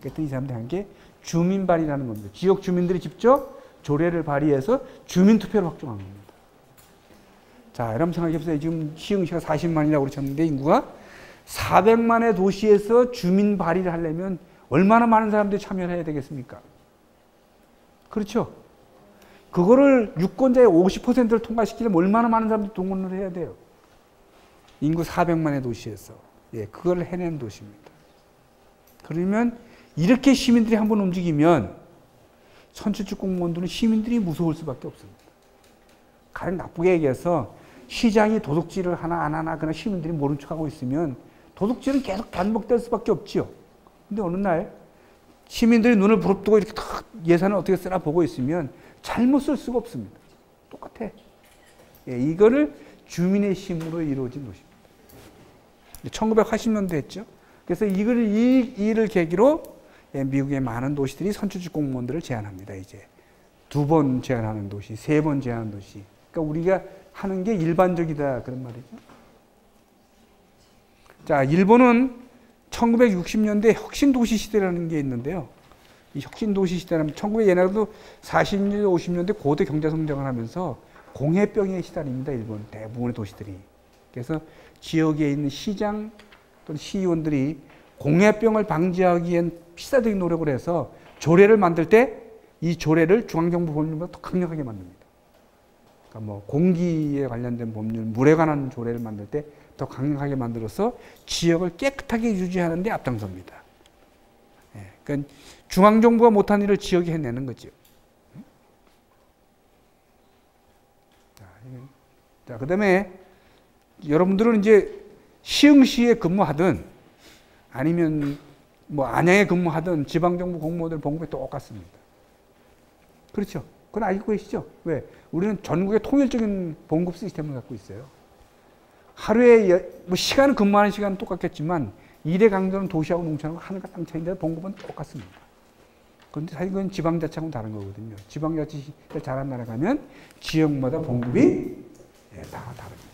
그랬더니 이 사람들이 한 게 주민발의라는 겁니다. 지역 주민들이 직접 조례를 발의해서 주민투표를 확정한 겁니다. 자, 여러분 생각해보세요. 지금 시흥시가 40만이라고 그러셨는데 인구가 400만의 도시에서 주민 발의를 하려면 얼마나 많은 사람들이 참여를 해야 되겠습니까? 그렇죠? 그거를 유권자의 50%를 통과시키려면 얼마나 많은 사람들이 동원을 해야 돼요? 인구 400만의 도시에서. 예, 그걸 해낸 도시입니다. 그러면 이렇게 시민들이 한번 움직이면 선출직 공무원들은 시민들이 무서울 수밖에 없습니다. 가장 나쁘게 얘기해서 시장이 도둑질을 하나 안 하나 그냥 시민들이 모른 척하고 있으면 도둑질은 계속 반복될 수밖에 없지요. 근데 어느 날 시민들이 눈을 부릅뜨고 이렇게 탁 예산을 어떻게 쓰나 보고 있으면 잘못 쓸 수가 없습니다. 똑같아. 예, 이거를 주민의 힘으로 이루어진 도시입니다. 1980년대 했죠. 그래서 이 일을 계기로 미국의 많은 도시들이 선출직 공무원들을 제한합니다. 이제 2번 제한하는 도시, 3번 제한하는 도시. 그러니까 우리가 하는 게 일반적이다 그런 말이죠. 자, 일본은 1960년대 혁신도시 시대라는 게 있는데요. 이 혁신도시 시대는 1900년대도 40년대, 50년대 고대 경제성장을 하면서 공해병에 시달립니다. 일본 대부분의 도시들이. 그래서 지역에 있는 시장 또는 시의원들이 공해병을 방지하기엔 필사적인 노력을 해서 조례를 만들 때 이 조례를 중앙정부 법률보다 더 강력하게 만듭니다. 그러니까 뭐 공기에 관련된 법률, 물에 관한 조례를 만들 때 더 강력하게 만들어서 지역을 깨끗하게 유지하는 데 앞장섭니다. 예, 그러니까 중앙정부가 못한 일을 지역이 해내는 거죠. 자, 그 다음에 여러분들은 이제 시흥시에 근무하든 아니면 뭐 안양에 근무하든 지방정부 공무원들 봉급이 똑같습니다. 그렇죠? 그건 알고 계시죠? 왜? 우리는 전국의 통일적인 봉급 시스템을 갖고 있어요. 하루에 뭐 시간은 근무하는 시간은 똑같겠지만 일의 강도는 도시하고 농촌하고 하늘과 땅 차이인데 봉급은 똑같습니다. 그런데 사실 그건 지방자치하고는 다른 거거든요. 지방자치가 잘한 나라 가면 지역마다 봉급이 다 다릅니다.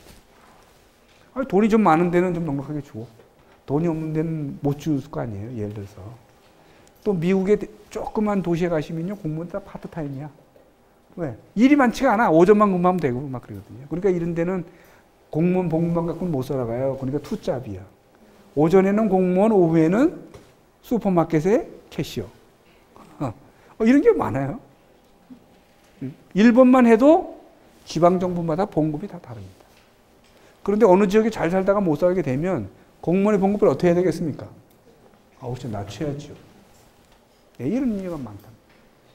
아니, 돈이 좀 많은 데는 좀 넉넉하게 줘. 돈이 없는 데는 못 줄 거 아니에요. 예를 들어서. 또 미국의 조그만 도시에 가시면요. 공무원 다 파트타임이야. 왜? 일이 많지가 않아. 오전만 근무하면 되고 막 그러거든요. 그러니까 이런 데는 공무원 봉급만 갖고는 못 살아가요. 그러니까 투잡이야. 오전에는 공무원, 오후에는 슈퍼마켓의 캐시어. 이런 게 많아요. 일본만 해도 지방정부마다 봉급이 다 다릅니다. 그런데 어느 지역에 잘 살다가 못 살게 되면 공무원의 봉급을 어떻게 해야 되겠습니까? 좀 낮춰야죠. 이런 이유가 많다.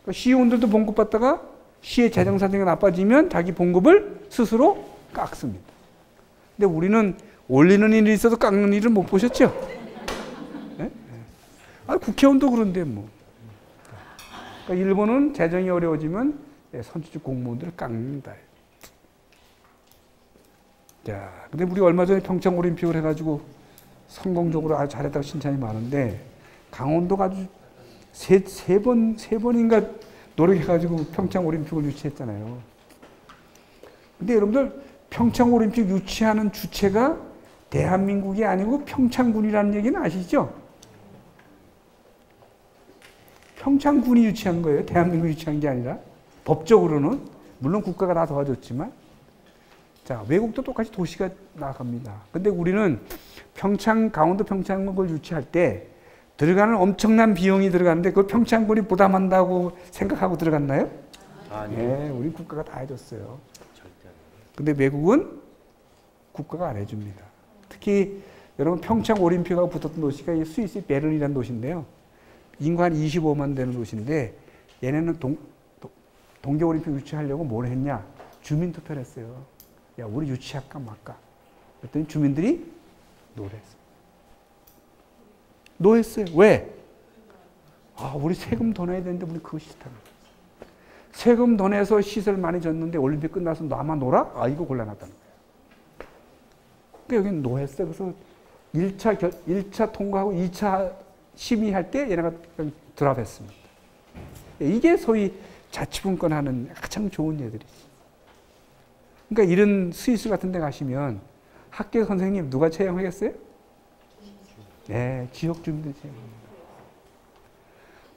그러니까 시의원들도 봉급 받다가 시의 재정 사정이 나빠지면 자기 봉급을 스스로 깎습니다. 근데 우리는 올리는 일이 있어도 깎는 일을 못 보셨죠? 네? 국회의원도 그런데 뭐. 그러니까 일본은 재정이 어려워지면 선출직 공무원들을 깎는다. 자, 근데 우리 얼마 전에 평창올림픽을 해가지고 성공적으로 아주 잘했다고 칭찬이 많은데 강원도가 아주 세 번인가 노력해가지고 평창올림픽을 유치했잖아요. 근데 여러분들 평창올림픽 유치하는 주체가 대한민국이 아니고 평창군이라는 얘기는 아시죠? 평창군이 유치한 거예요. 대한민국이 유치한 게 아니라. 법적으로는 물론 국가가 다 도와줬지만 자 외국도 똑같이 도시가 나갑니다. 근데 우리는 평창 강원도 평창을 유치할 때 들어가는 엄청난 비용이 들어가는데 그걸 평창군이 부담한다고 생각하고 들어갔나요? 아니요. 네, 우리 국가가 다 해줬어요. 절대 아니에요. 근데 외국은 국가가 안 해줍니다. 특히 여러분 평창 올림픽하고 붙었던 도시가 이 스위스 베른이라는 도시인데요. 인구 한 25만 되는 도시인데 얘네는 동계올림픽 유치하려고 뭘 했냐? 주민투표를 했어요. 야 우리 유치할까 말까? 그랬더니 주민들이 노랬어요. 노했어요. 왜? 아 우리 세금 더 내야 되는데 우리 그거 싫다는 거예요. 세금 더 내서 시설 많이 졌는데 올림픽 끝나서 나만 놀아? 아 이거 곤란하다는 거예요. 그러니까 여기는 노했어요. 그래서 1차 통과하고 2차 심의할 때 얘네가 드랍했습니다. 이게 소위 자치분권하는 가장 좋은 예들이지. 그러니까 이런 스위스 같은 데 가시면 학교 선생님 누가 채용하겠어요? 네, 지역 주민들 채용합니다.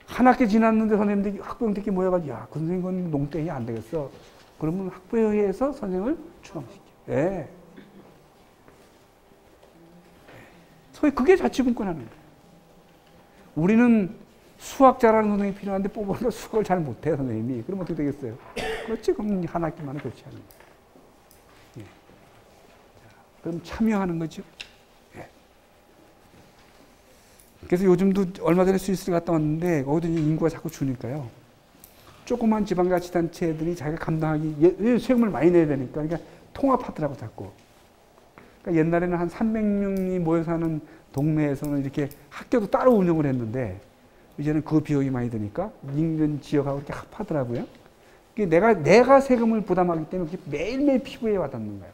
한 학기 지났는데 선생님들이 학부형들끼리 모여가지고 야, 그 선생님은 농땡이 안 되겠어. 그러면 학부회의에서 선생을 추방시켜. 네. 소위 그게 자치분권하는 거예요. 우리는 수학 잘하는 선생님이 필요한데 뽑아서 수학을 잘 못해요, 선생님이. 그럼 어떻게 되겠어요? 그렇지, 그럼 한 학기만은 교체하는 거예요. 예. 그럼 참여하는 거죠. 예. 그래서 요즘도 얼마 전에 스위스를 갔다 왔는데 거기도 인구가 자꾸 주니까요. 조그만 지방자치단체들이 자기가 감당하기, 세금을 많이 내야 되니까, 그러니까 통합하더라고, 자꾸. 그러니까 옛날에는 한 300명이 모여 사는 동네에서는 이렇게 학교도 따로 운영을 했는데, 이제는 그 비용이 많이 드니까 인근 지역하고 이렇게 합하더라고요. 내가 세금을 부담하기 때문에 매일매일 피부에 와닿는 거예요.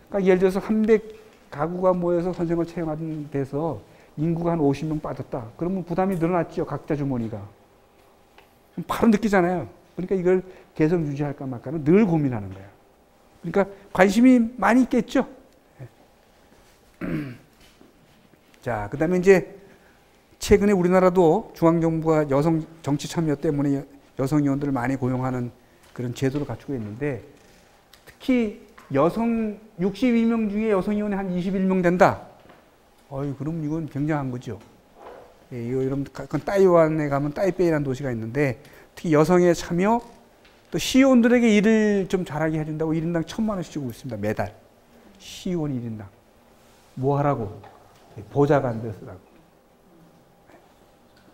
그러니까 예를 들어서 300가구가 모여서 선생을 채용하는 데서 인구가 한 50명 빠졌다. 그러면 부담이 늘어났죠. 각자 주머니가. 바로 느끼잖아요. 그러니까 이걸 계속 유지할까 말까는 늘 고민하는 거예요. 그러니까 관심이 많이 있겠죠. 자, 그 다음에 이제 최근에 우리나라도 중앙정부가 여성 정치 참여 때문에 여성 의원들을 많이 고용하는 그런 제도를 갖추고 있는데 특히 여성 62명 중에 여성 의원이 한 21명 된다. 그럼 이건 굉장한 거죠. 예, 이런 따이완에 가면 따이베이라는 도시가 있는데 특히 여성의 참여 또 시의원들에게 일을 좀 잘하게 해준다고 1인당 1,000만 원씩 주고 있습니다. 매달. 시의원 1인당. 뭐 하라고? 보좌관들 쓰라고.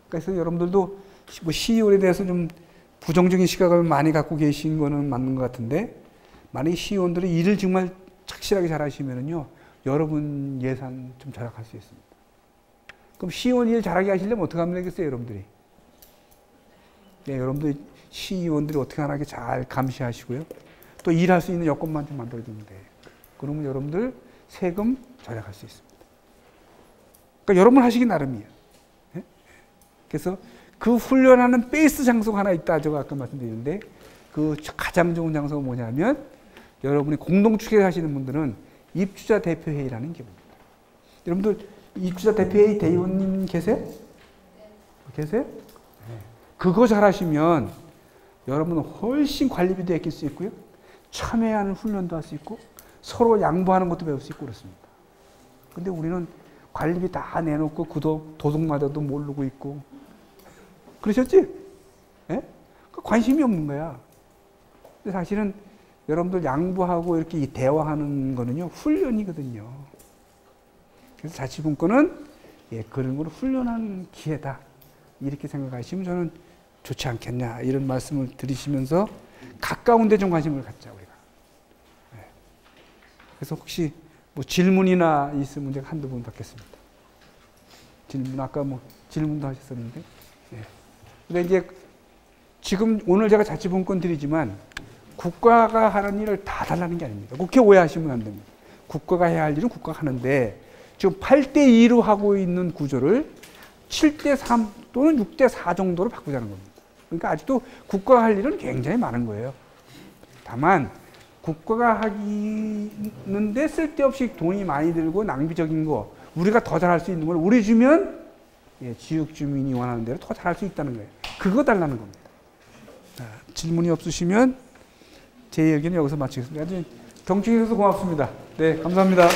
그래서 여러분들도 뭐 시의원에 대해서 좀 부정적인 시각을 많이 갖고 계신 거는 맞는 것 같은데 만약에 시의원들이 일을 정말 착실하게 잘 하시면은요 여러분 예산 좀 절약할 수 있습니다. 그럼 시의원 일 잘하게 하시려면 어떻게 하면 되겠어요, 여러분들이? 네, 여러분들 시의원들이 어떻게 하나 잘 감시하시고요. 또 일할 수 있는 여건만 좀 만들어주면 돼요. 그러면 여러분들 세금 절약할 수 있습니다. 그러니까 여러분 하시기 나름이에요. 네? 그래서 그 훈련하는 베이스 장소가 하나 있다. 제가 아까 말씀드렸는데 그 가장 좋은 장소가 뭐냐면 여러분이 공동축에 하시는 분들은 입주자 대표회의라는 게 뭡니다. 여러분들 입주자 대표회의 대의원님 계세요? 계세요? 네. 그거 잘하시면 여러분은 훨씬 관리비도 아낄 수 있고요. 참여하는 훈련도 할 수 있고 서로 양보하는 것도 배울 수 있고 그렇습니다. 근데 우리는 관리비 다 내놓고 도둑마저도 모르고 있고 그러셨지? 예? 관심이 없는 거야. 근데 사실은 여러분들 양보하고 이렇게 대화하는 거는요, 훈련이거든요. 그래서 자치분권은 그런 걸 훈련하는 기회다. 이렇게 생각하시면 저는 좋지 않겠냐. 이런 말씀을 드리시면서 가까운 데 좀 관심을 갖자, 우리가. 그래서 혹시 뭐 질문이나 있으면 제가 한두 분 받겠습니다. 질문, 아까 뭐 질문도 하셨었는데. 근데 이제 지금 오늘 제가 자치분권 드리지만 국가가 하는 일을 다 달라는 게 아닙니다. 그렇게 오해하시면 안 됩니다. 국가가 해야 할 일은 국가가 하는데 지금 8대2로 하고 있는 구조를 7대3 또는 6대4 정도로 바꾸자는 겁니다. 그러니까 아직도 국가가 할 일은 굉장히 많은 거예요. 다만 국가가 하기는데 쓸데없이 돈이 많이 들고 낭비적인 거 우리가 더 잘할 수 있는 걸 우리 주면 지역 주민이 원하는 대로 더 잘할 수 있다는 거예요. 그거 달라는 겁니다. 자, 질문이 없으시면 제 얘기는 여기서 마치겠습니다. 아주 경청해 주셔서 고맙습니다. 네, 감사합니다.